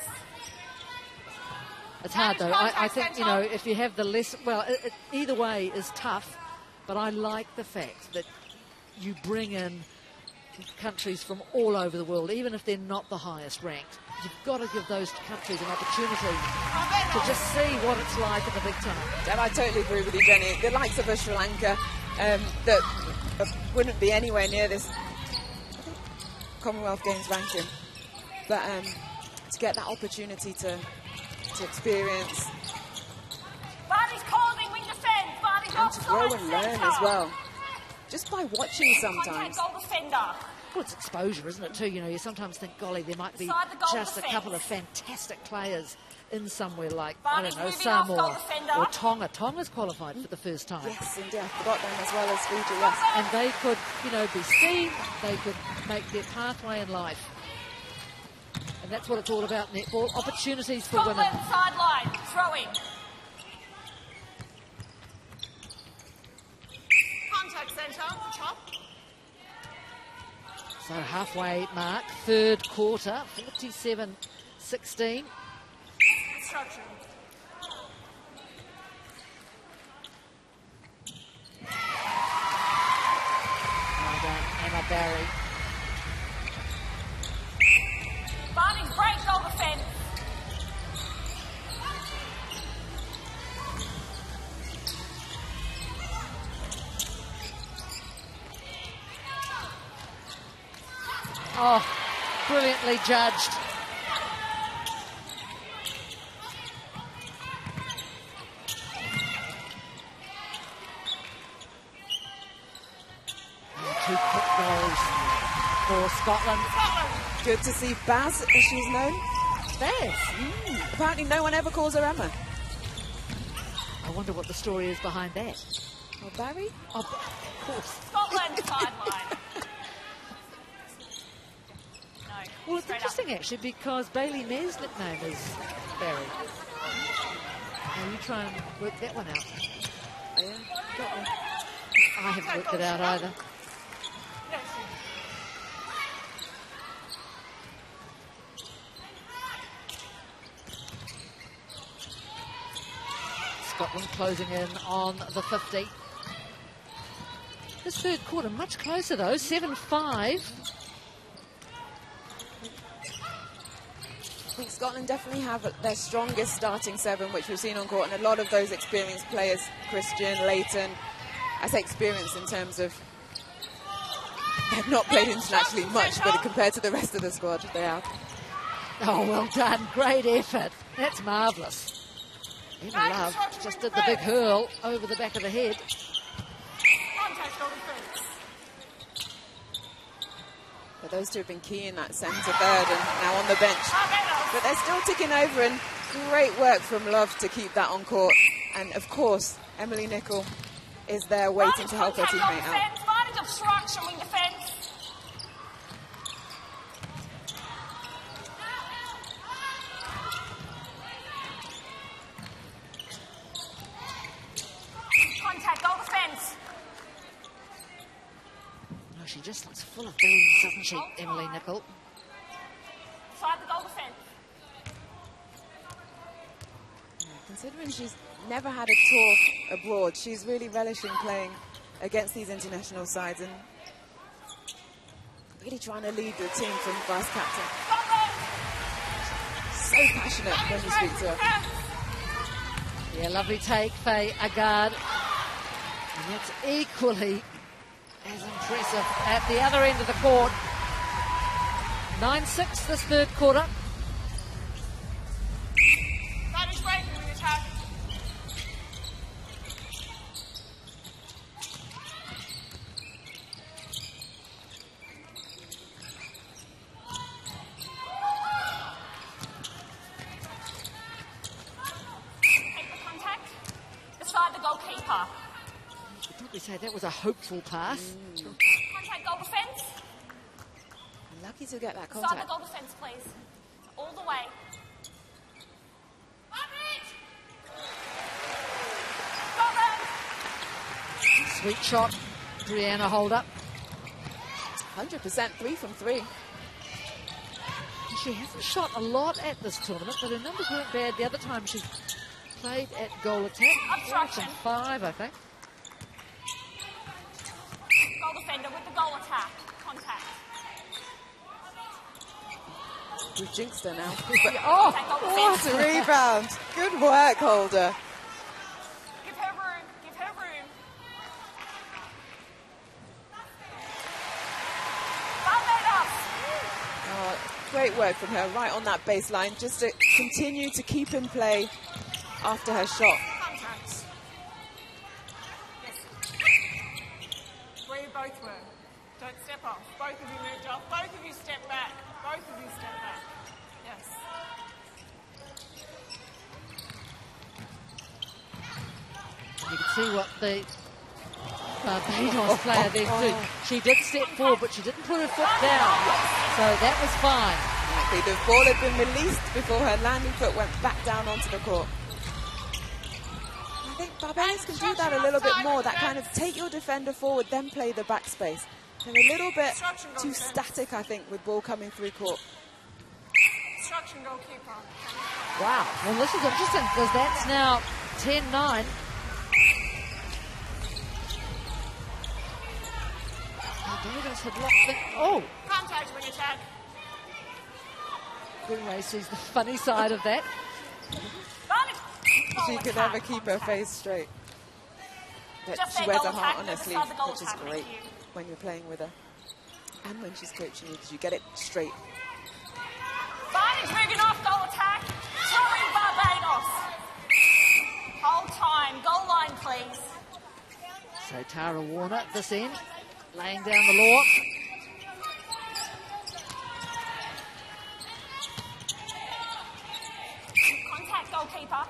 It's hard though. I think, if you have the less, well, either way is tough, but I like the fact that you bring in countries from all over the world, even if they're not the highest ranked. You've got to give those countries an opportunity to just see what it's like at the big time. And I totally agree with you, Jenny. The likes of Sri Lanka that wouldn't be anywhere near this Commonwealth Games ranking, but to get that opportunity to experience and to grow and learn as well, just by watching sometimes. Well, it's exposure, isn't it, too? You sometimes think, golly, there might be just a couple of fantastic players in somewhere like, I don't know, Samoa or Tonga. Tonga's qualified for the first time. Yes, indeed. I forgot them as well as Fiji, yes. And they could, be seen, they could make their pathway in life. And that's what it's all about, netball. Opportunities for women. Sideline, throwing. Contact centre, top. So halfway mark, third quarter, 47-16. Instruction. Well done, Emma Barry. Oh, brilliantly judged. And 2 quick goals for Scotland. Good to see Baz, as she's known. Baz. Apparently no one ever calls her Emma. I wonder what the story is behind that. Or Barry? Oh, of course. Scotland sideline. No. Well, it's straight up. interesting actually because Bailey Mayr's nickname is Barry. Now you try and work that one out. Oh, yeah, got me. I haven't worked it out either. Scotland closing in on the 50. This third quarter much closer though, 7-5. I think Scotland definitely have their strongest starting 7, which we've seen on court, and a lot of those experienced players, Christian, Leighton, I say experienced in terms of they've not played internationally much, but compared to the rest of the squad, they have. Oh, well done. Great effort. That's marvellous. Emma Love just did the big hurl over the back of the head. But those two have been key in that centre third and now on the bench. But they're still ticking over, and great work from Love to keep that on court. And of course, Emily Nicol is there waiting to help her teammate out. Advantage obstruction wing defence. Contact, goal defence. Oh, she just looks full of beans, doesn't she, Emily Nicol? Side the goal defence. Considering she's never had a tour abroad, she's really relishing playing against these international sides and really trying to lead the team from vice captain. So passionate when you speak to her. Yeah, lovely take, Faye Agard. And that's equally as impressive at the other end of the court. 9-6 this third quarter. That is great in the attack. Take the contact. Beside the goalkeeper. I'd probably say that was a hopeful pass. Contact goal defence. Lucky to get that Beside the contact. goal defence, please. All the way. Sweet shot, Brianna Holder. 100%, 3 from 3. She hasn't shot a lot at this tournament, but her numbers weren't bad the other time she played at goal attack. 4 from 5, I think. Goal defender with the goal attack. Contact. We've jinxed her now. Oh, Contact goal What defence. a rebound. Good work, Holder. Give her room. Give her room. Barbados. Oh, great work from her right on that baseline, just to continue to keep in play after her shot. Contact. Yes. Where you both were. Don't step off. Both of you moved off. Both of you step back. Both of you step back. Yes. you can see what the Barbados player then did. She did step forward, but she didn't put her foot down. So that was fine. The ball had been released before her landing foot went back down onto the court. I think Barbados can do that a little bit more, that kind of take your defender forward, then play the backspace. They're a little bit too static, I think, with ball coming through court. Instruction goalkeeper. Wow. Well, this is interesting because that's now 10-9. Barbados had locked it. Oh, Contact wing attack. Bouret sees the funny side of that. She could never keep her face straight. But she wears her heart on her sleeve, which is great when you're playing with her. and when she's coaching you, because you get it straight. Barney's moving off, goal attack. Throw-in Barbados. Hold time. Goal line, please. So Tara Warner at this end, laying down the law. Contact goalkeeper.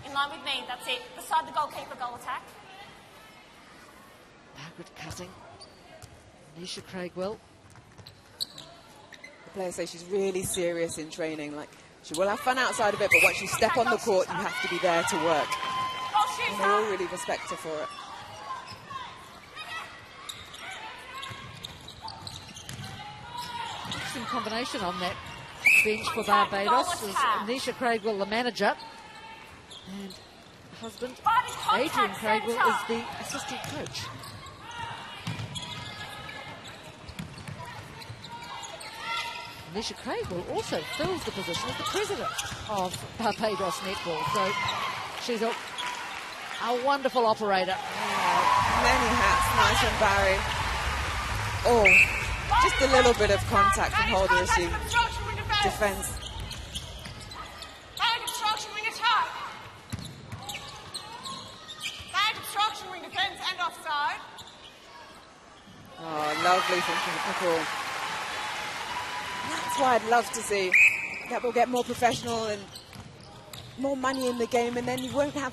In line with me, that's it. Beside the goalkeeper, goal attack. Margaret Cutting. Nisha Craigwell. The players say she's really serious in training. Like, she will have fun outside of it, but once you step on the court, you have to be there to work. And they all really respect her for it. Interesting combination on that bench for Barbados was Nisha Craigwell, the manager, and husband Adrian Craigwell is the assistant coach. Nisha Craigwell also fills the position as the president of Barbados Netball, so she's a wonderful operator. Many hats, nice and Barry. Oh, just a little bit of contact from Holder as she defends. Bad obstruction, wing attack. Bad obstruction, wing defence and offside. Oh, lovely from Nicole. That's why I'd love to see that we'll get more professional and more money in the game, and then you won't have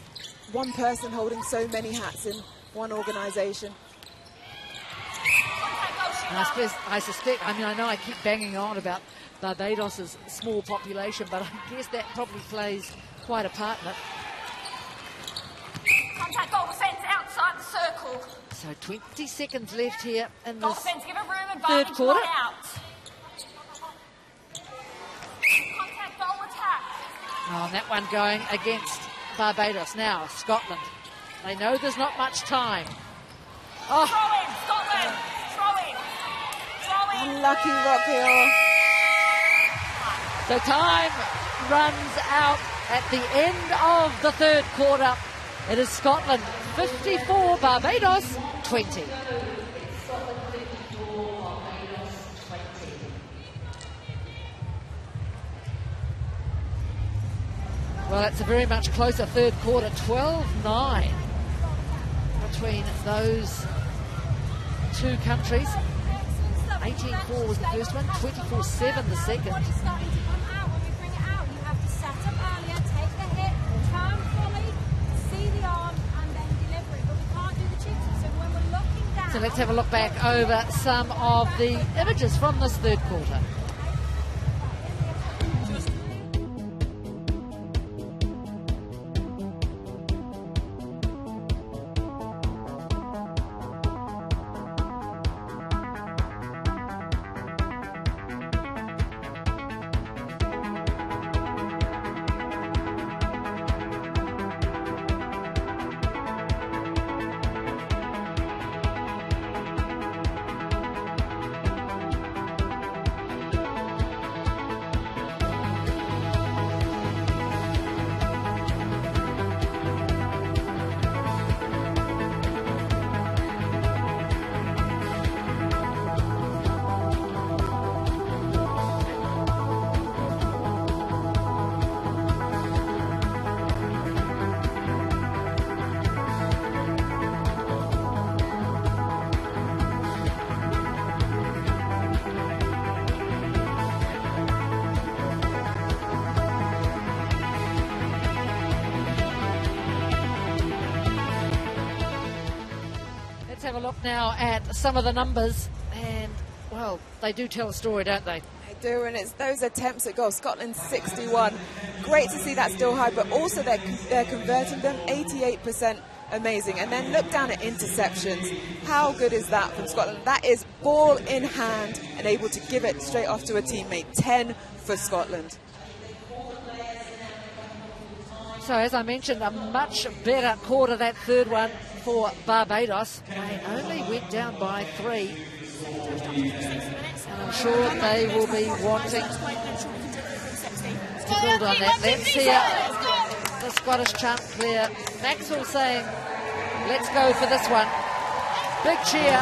one person holding so many hats in one organisation. I suspect, I know I keep banging on about Barbados' small population, but I guess that probably plays quite a part in it. Contact goal defence outside the circle. So 20 seconds left here in Goal this defence, give a room third advantage, quarter. not out. Contact goal attack. Oh, and that one going against Barbados. Now, Scotland. They know there's not much time. Oh. Throw in, Scotland. Throw in. Throw in. Unlucky Rockhill. So time runs out at the end of the third quarter. It is Scotland 54, Barbados 20. Well, it's a very much closer third quarter, 12-9 between those two countries. 18-4 was the first one, 24-7 the second. When it's starting to come out, when we bring it out, you have to set up earlier, take the hit, turn fully, see the arm, and then deliver it. But we can't do the cheating. So when we're looking down... So let's have a look back over some of the images from this third quarter. Have a look now at some of the numbers, and well, they do tell a story, don't they? They do, and it's those attempts at goal. Scotland 61. Great to see that still high, but also they're converting them 88%. Amazing. And then look down at interceptions. How good is that from Scotland? That is ball in hand and able to give it straight off to a teammate. 10 for Scotland. So as I mentioned, a much better quarter, that third one for Barbados. They only went down by 3. And I'm sure they will be wanting to build on that. Let's hear the Scottish chant there. Maxwell saying, let's go for this one. Big cheer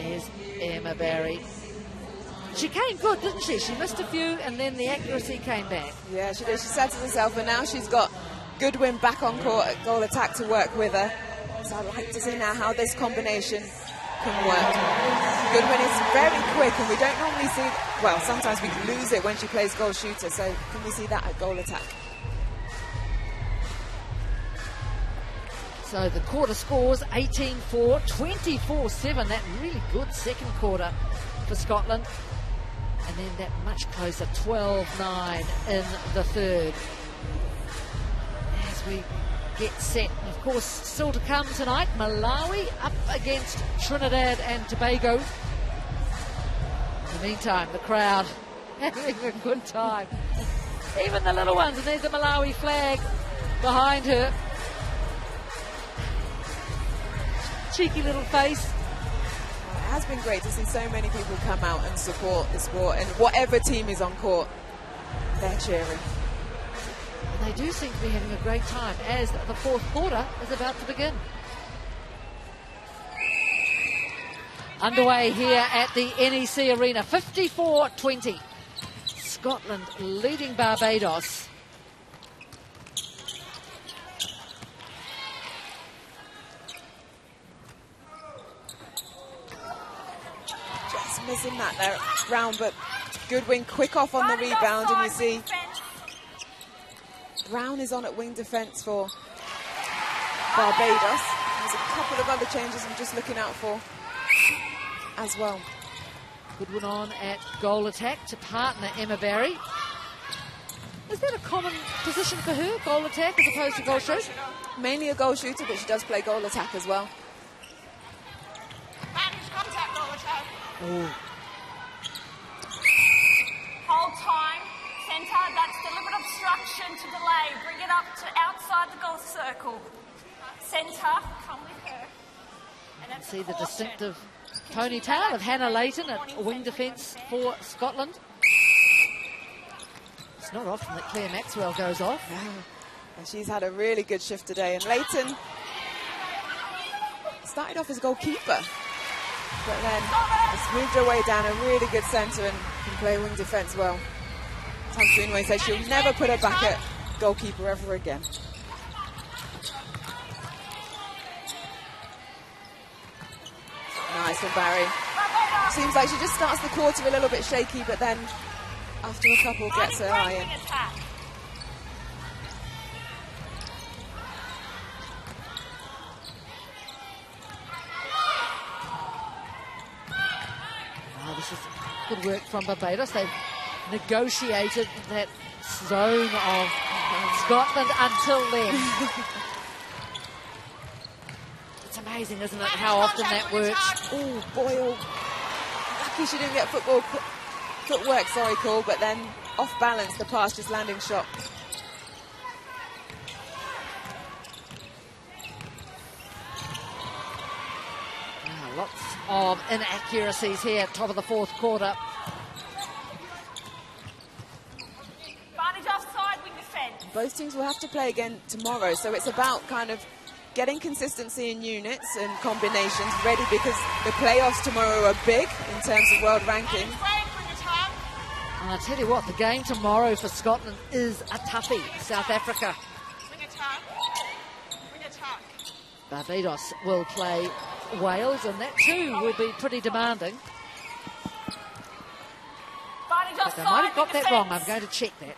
There's Emma Barry. She came good, didn't she? She missed a few, and then the accuracy came back. Yeah, she did. She settled herself, and now she's got Goodwin back on court at goal attack to work with her. So I'd like to see now how this combination can work. Goodwin is very quick, and we don't normally see, well, sometimes we lose it when she plays goal shooter, so can we see that at goal attack? So the quarter scores 18-4, 24-7. That really good second quarter for Scotland. And then that much closer, 12-9 in the third. As we get set, and of course, still to come tonight, Malawi up against Trinidad and Tobago. In the meantime, the crowd having a good time. Even the little ones, and there's the Malawi flag behind her. Cheeky little face. It has been great to see so many people come out and support the sport, and whatever team is on court, they're cheering. And they do seem to be having a great time as the fourth quarter is about to begin. Underway here at the NEC Arena, 54-20. Scotland leading Barbados. Missing that there round, but Goodwin quick off on the rebound, and you see Brown is on at wing defence for Barbados. There's a couple of other changes I'm just looking out for as well. Goodwin on at goal attack to partner Emma Barry. Is that a common position for her, goal attack as opposed to goal shoot? Mainly a goal shooter, but she does play goal attack as well. Oh. Hold time. Centre, that's deliberate obstruction to delay. Bring it up to outside the goal circle. Centre, come with her. And that's See the distinctive ponytail of Hannah Layton at wing defence for Scotland. It's not often that Claire Maxwell goes off. And she's had a really good shift today. And Layton started off as goalkeeper, but then has moved her way down, a really good centre, and can play wing defence well. Tom Greenway says she'll never put her back at goalkeeper ever again. Nice from Barry. Seems like she just starts the quarter a little bit shaky, but then after a couple gets her eye in. Oh, this is good work from Barbados. They've negotiated that zone of Scotland until then. It's amazing, isn't it, how often that works. Oh, Boyle. Lucky she didn't get footwork, call, but then off balance, the pass just landing shot. Lots of inaccuracies here at top of the fourth quarter. Advantage offside, wing defence. Both teams will have to play again tomorrow, so it's about kind of getting consistency in units and combinations ready, because the playoffs tomorrow are big in terms of world ranking. And I tell you what, the game tomorrow for Scotland is a toughie. South Africa. Wing attack. Wing attack. Barbados will play Wales, and that too will be pretty demanding. Advantage But offside, I might have got wing that wrong. I'm defence. going to check that.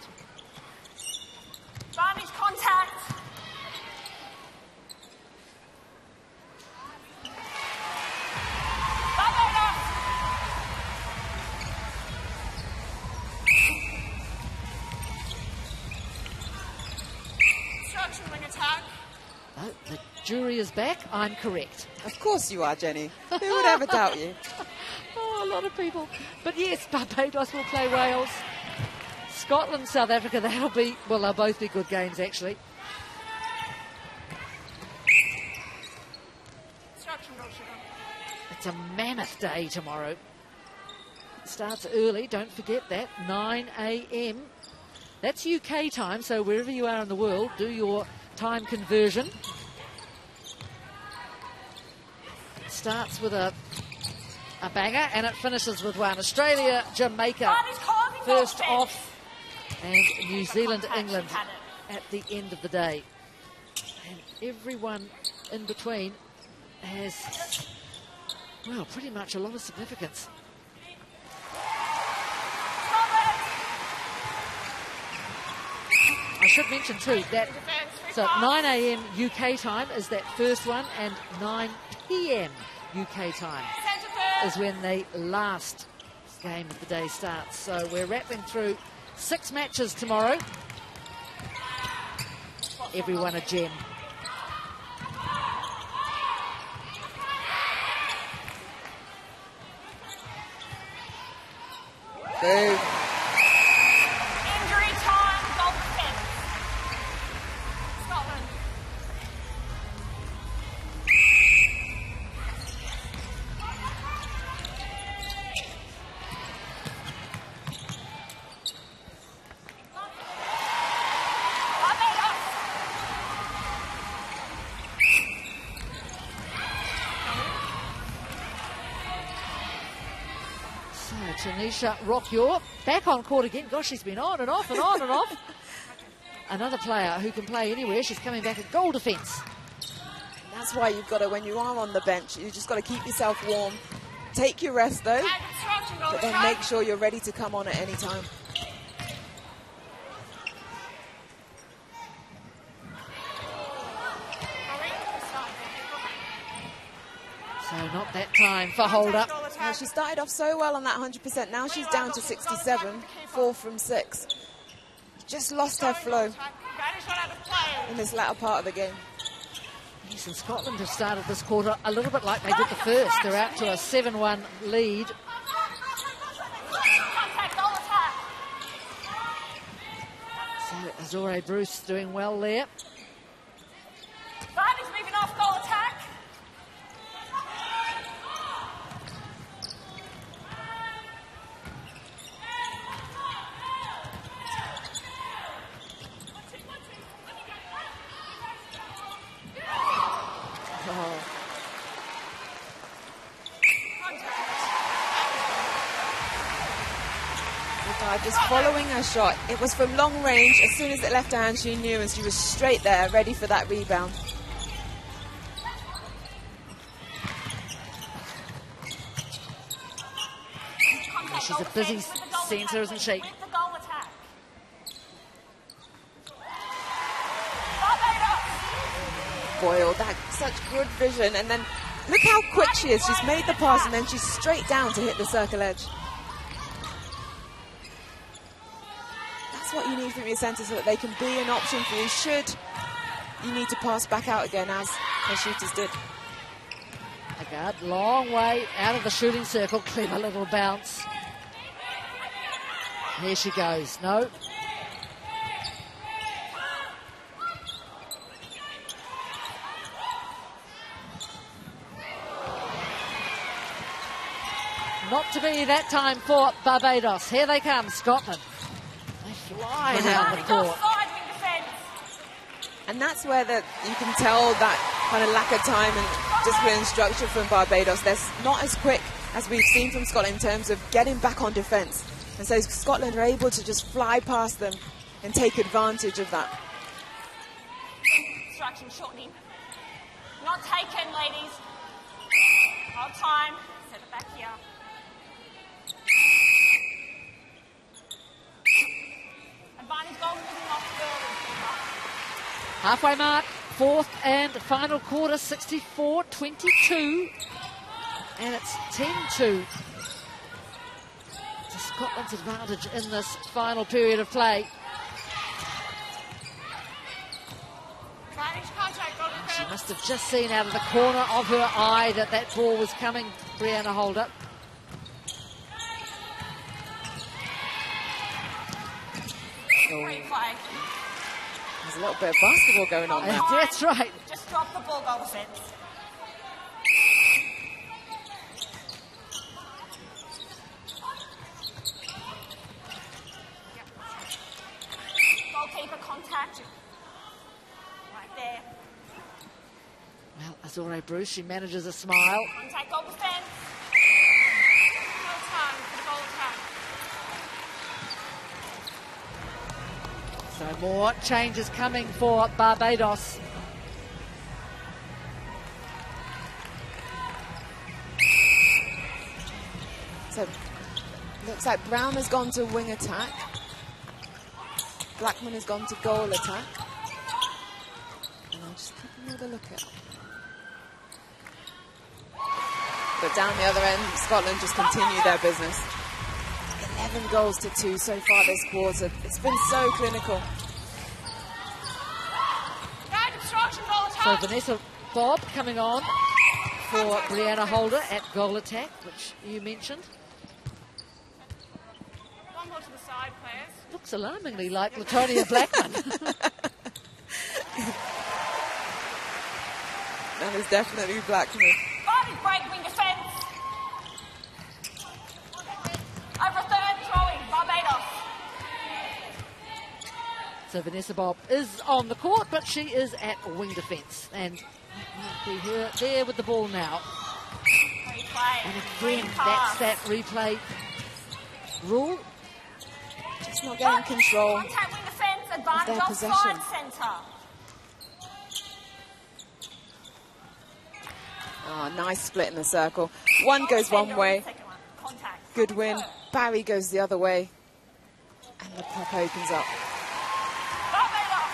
Advantage contact. Barbados. Obstruction, wing attack. Oh, the jury is back. I'm correct. Of course you are, Jenny. Who would ever doubt you? Oh, a lot of people. But yes, Barbados will play Wales. Scotland, South Africa, that'll be, well, they'll both be good games, actually. Obstruction, goal shooter. It's a mammoth day tomorrow. It starts early, don't forget that, 9 a.m. That's UK time, so wherever you are in the world, do your time conversion. It starts with a a banger, and it finishes with one. Australia, Jamaica, first off, and New Zealand, England at the end of the day. And everyone in between has, well, pretty much a lot of significance. I should mention too that so 9 a.m. UK time is that first one, and 9 p.m. UK time is when the last game of the day starts. So we're wrapping through 6 matches tomorrow. Everyone a gem. Boom. Injury time, goal defense. Scotland. Barbados. So Tanisha Rockyaw back on court again. Gosh, she's been on and off and on and off. Another player who can play anywhere. She's coming back at goal defence. That's why you've got to, when you are on the bench, you just got to keep yourself warm. Take your rest though, but then make sure you're ready to come on at any time. So not that time for hold up. Well, she started off so well on that 100%. Now she's down to 67, 4 from 6. Just lost her flow in this latter part of the game. Yes, and Scotland have started this quarter a little bit like they did the first. They're out to a 7-1 lead. So Azore Bruce doing well there. Vardy's moving off, goal attack. Just following her shot. It was from long range. As soon as it left her hand, she knew, and she was straight there, ready for that rebound. She's a busy centre, isn't she? Boyle, that's such good vision. And then look how quick she is. She's made the pass, and then she's straight down to hit the circle edge. What you need from your centre so that they can be an option for you should you need to pass back out again, as her shooters did. Agard, long way out of the shooting circle. Clever little bounce. Here she goes. No. Not to be that time for Barbados. Here they come, Scotland. Fly down the court. And that's where you can tell that kind of lack of time and discipline and structure from Barbados. They're not as quick as we've seen from Scotland in terms of getting back on defence. And so Scotland are able to just fly past them and take advantage of that. Instruction shortening. Not taken, ladies. Hold time. Set it back here. Halfway mark, fourth and final quarter, 64-22. And it's 10-2 to Scotland's advantage in this final period of play. She must have just seen out of the corner of her eye that that ball was coming, Brianna Holder. Great play. There's a little bit of basketball going on there. That's right. Just drop the ball, goal defence. Goalkeeper contact. Right there. Well, Azore Bruce, she manages a smile. Contact, goal defence. More changes coming for Barbados. So, looks like Brown has gone to wing attack. Blackman has gone to goal attack. And I'll just have another look at it. But down the other end, Scotland just continue their business. 11 goals to 2 so far this quarter. It's been so clinical. So Vanessa Bob coming on for Brianna Holder at goal attack, which you mentioned. One more to the side, players. Looks alarmingly like Latonia Blackman. That is definitely Blackman. Body break, wing defence. Over a third throwing, Barbados. So Vanessa Bob is on the court, but she is at wing defence. And be her there with the ball now. Replay. And again, that's that replay rule. Just not getting control. Contact wing defence, advantage their offside possession. centre. Oh, nice split in the circle. One goes one way. Contact. Good win. Barry goes the other way. And the pop opens up. Barbados.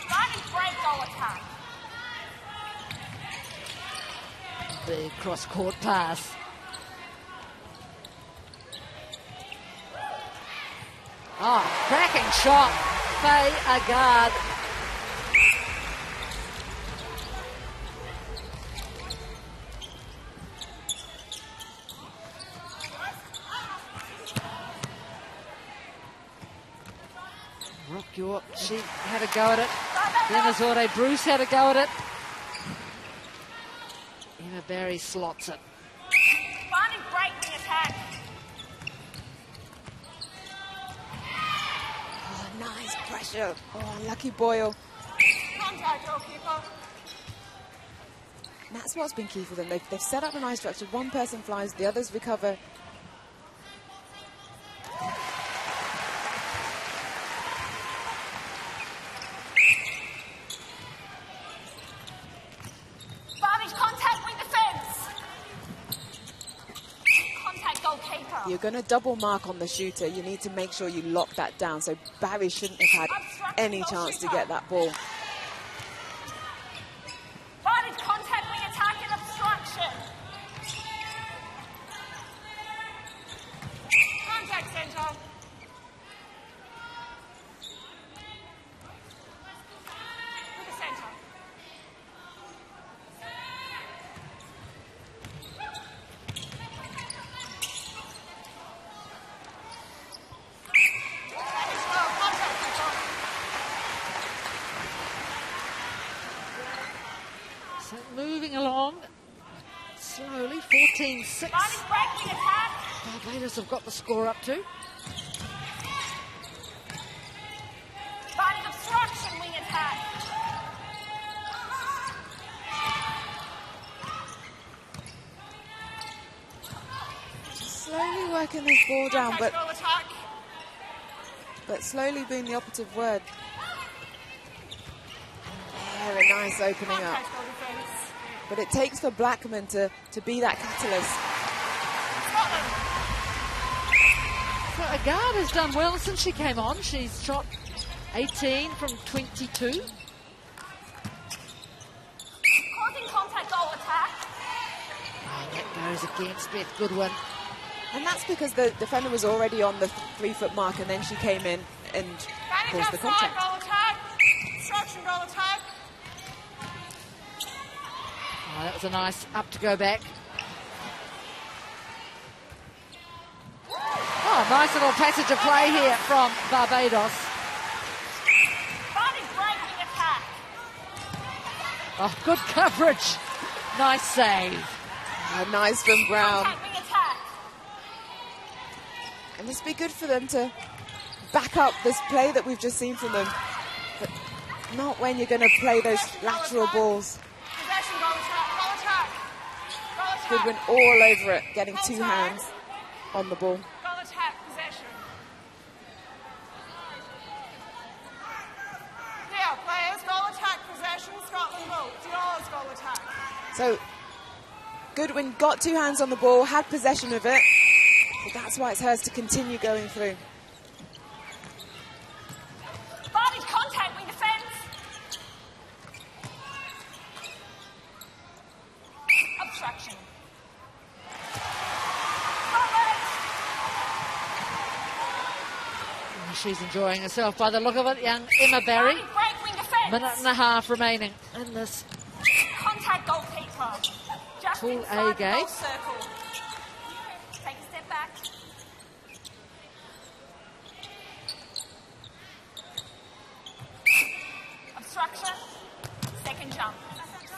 Body break, goal attack. Big cross-court pass. Oh, cracking shot. Faye Agard. Rock York, she had a go at it. Then Azore Bruce had a go at it. Emma Barry slots it. Body break, wing attack. Oh, nice pressure. Oh, lucky Boyle. Contact, goalkeeper. And that's what's been key for them. They've set up a nice structure. One person flies, the others recover. Barbados contact wing defence. Contact goalkeeper. You're going to double mark on the shooter. You need to make sure you lock that down. So Barry shouldn't have had any chance to get that ball. Barbados contact wing attack and obstruction. Contact centre. With the centre. That is well. Contact centre. So moving along slowly, 14-6. Barbados break, wing attack. Barbados have got the score up to. Barbados obstruction, wing attack. Slowly working this ball down, Contact but goal attack. slowly being the operative word. There, a nice opening up. Contact goal defence. But it takes for Blackman to be that catalyst. Scotland. So Agard has done well since she came on. She's shot 18 from 22. Causing contact goal attack. Oh, that goes against Beth Goodwin. And that's because the defender was already on the 3-foot mark, and then she came in and caused the outside, contact. goal attack. Obstruction, goal attack. Oh, that was a nice up to go back. Oh, nice little passage of play here from Barbados. Barbados break, wing attack. Oh, good coverage. Nice save. Oh, nice from Brown. Contact wing attack. And this would be good for them to back up this play that we've just seen from them. But not when you're going to play those lateral balls. Possession, goal attack. Goal attack. Goal attack. Goodwin all over it, getting two hands on the ball. Goal attack, possession. So Goodwin got 2 hands on the ball, had possession of it. But that's why it's hers to continue going through. Body contact, wing defence. Obstruction. She's enjoying herself by the look of it, young Emma Barry. Break, wing defence. Minute and a half remaining in this Contact goalkeeper. Just Pool A inside the game. goal circle. Take a step back. Obstruction. Second jump.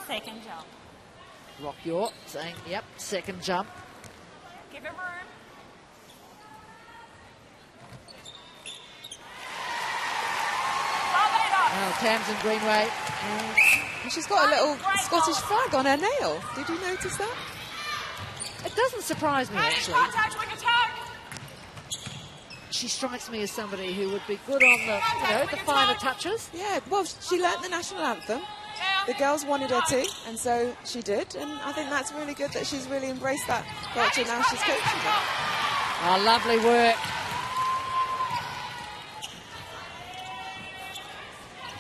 Second jump. Rock York saying, yep, second jump. Give it room. Barbados. Oh, Tamsin Greenway. And she's got a little Scottish flag on her nail. Did you notice that? It doesn't surprise me, actually. Contact, wing attack. She strikes me as somebody who would be good on the finer touches. Yeah, well, she learnt the national anthem. The girls wanted her to, and so she did. And I think that's really good that she's really embraced that culture now she's coaching it. Oh, lovely work.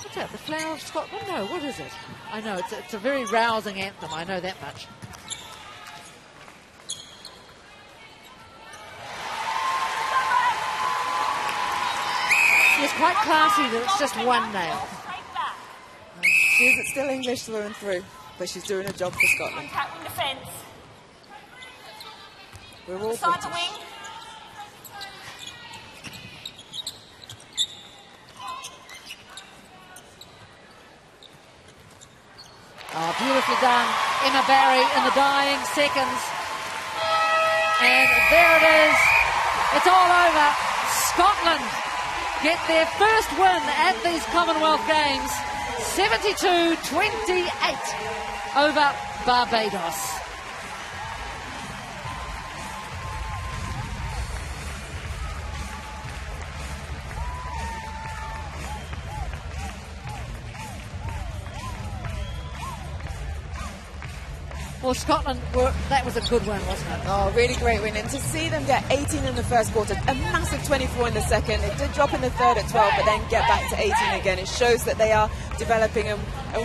What's that, the Flower of Scotland? No, what is it? I know, it's a very rousing anthem, I know that much. It's quite classy that it's just one nail. She's still English through and through, but she's doing a job for Scotland. Contact, wing defence. We're all Side the British. wing. Oh, beautifully done. Emma Barry in the dying seconds. And there it is. It's all over. Scotland get their first win at these Commonwealth Games. 72-28 over Barbados. Well, Scotland, that was a good win, wasn't it? Oh, really great win. And to see them get 18 in the first quarter, a massive 24 in the second. It did drop in the third at 12, but then get back to 18 again. It shows that they are developing, and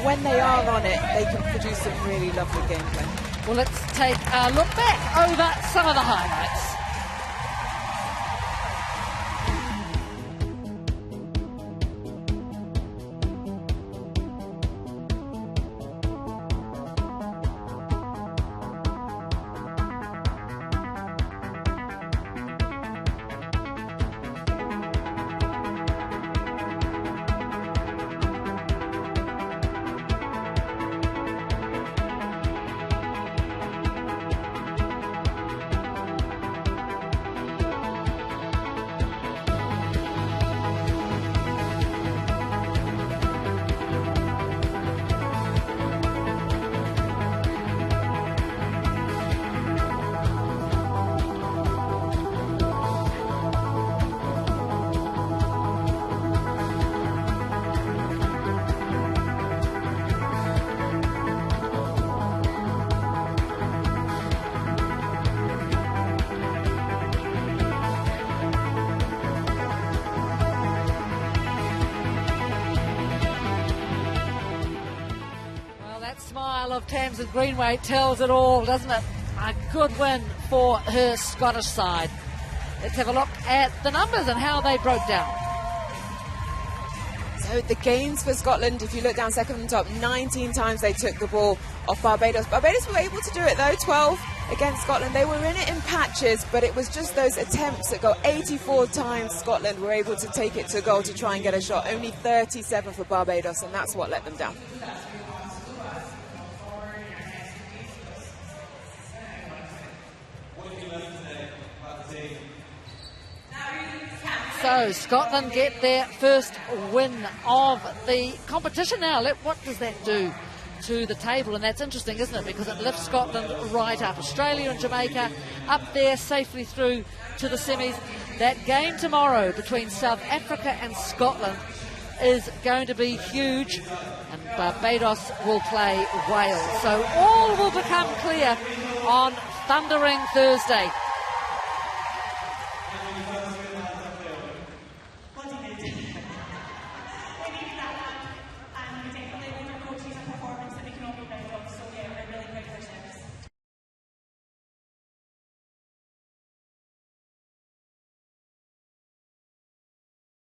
when they are on it, they can produce some really lovely gameplay. Well, let's take a look back over some of the highlights. Of Tamsin Greenway tells it all, doesn't it? A good win for her Scottish side. Let's have a look at the numbers and how they broke down. So the gains for Scotland, if you look down second from top, 19 times they took the ball off Barbados. Barbados were able to do it though, 12 against Scotland. They were in it in patches, but it was just those attempts that go 84 times Scotland were able to take it to goal to try and get a shot. Only 37 for Barbados, and that's what let them down. So Scotland get their first win of the competition now. What does that do to the table? And that's interesting, isn't it? Because it lifts Scotland right up. Australia and Jamaica up there safely through to the semis. That game tomorrow between South Africa and Scotland is going to be huge, and Barbados will play Wales. So all will become clear on thundering Thursday.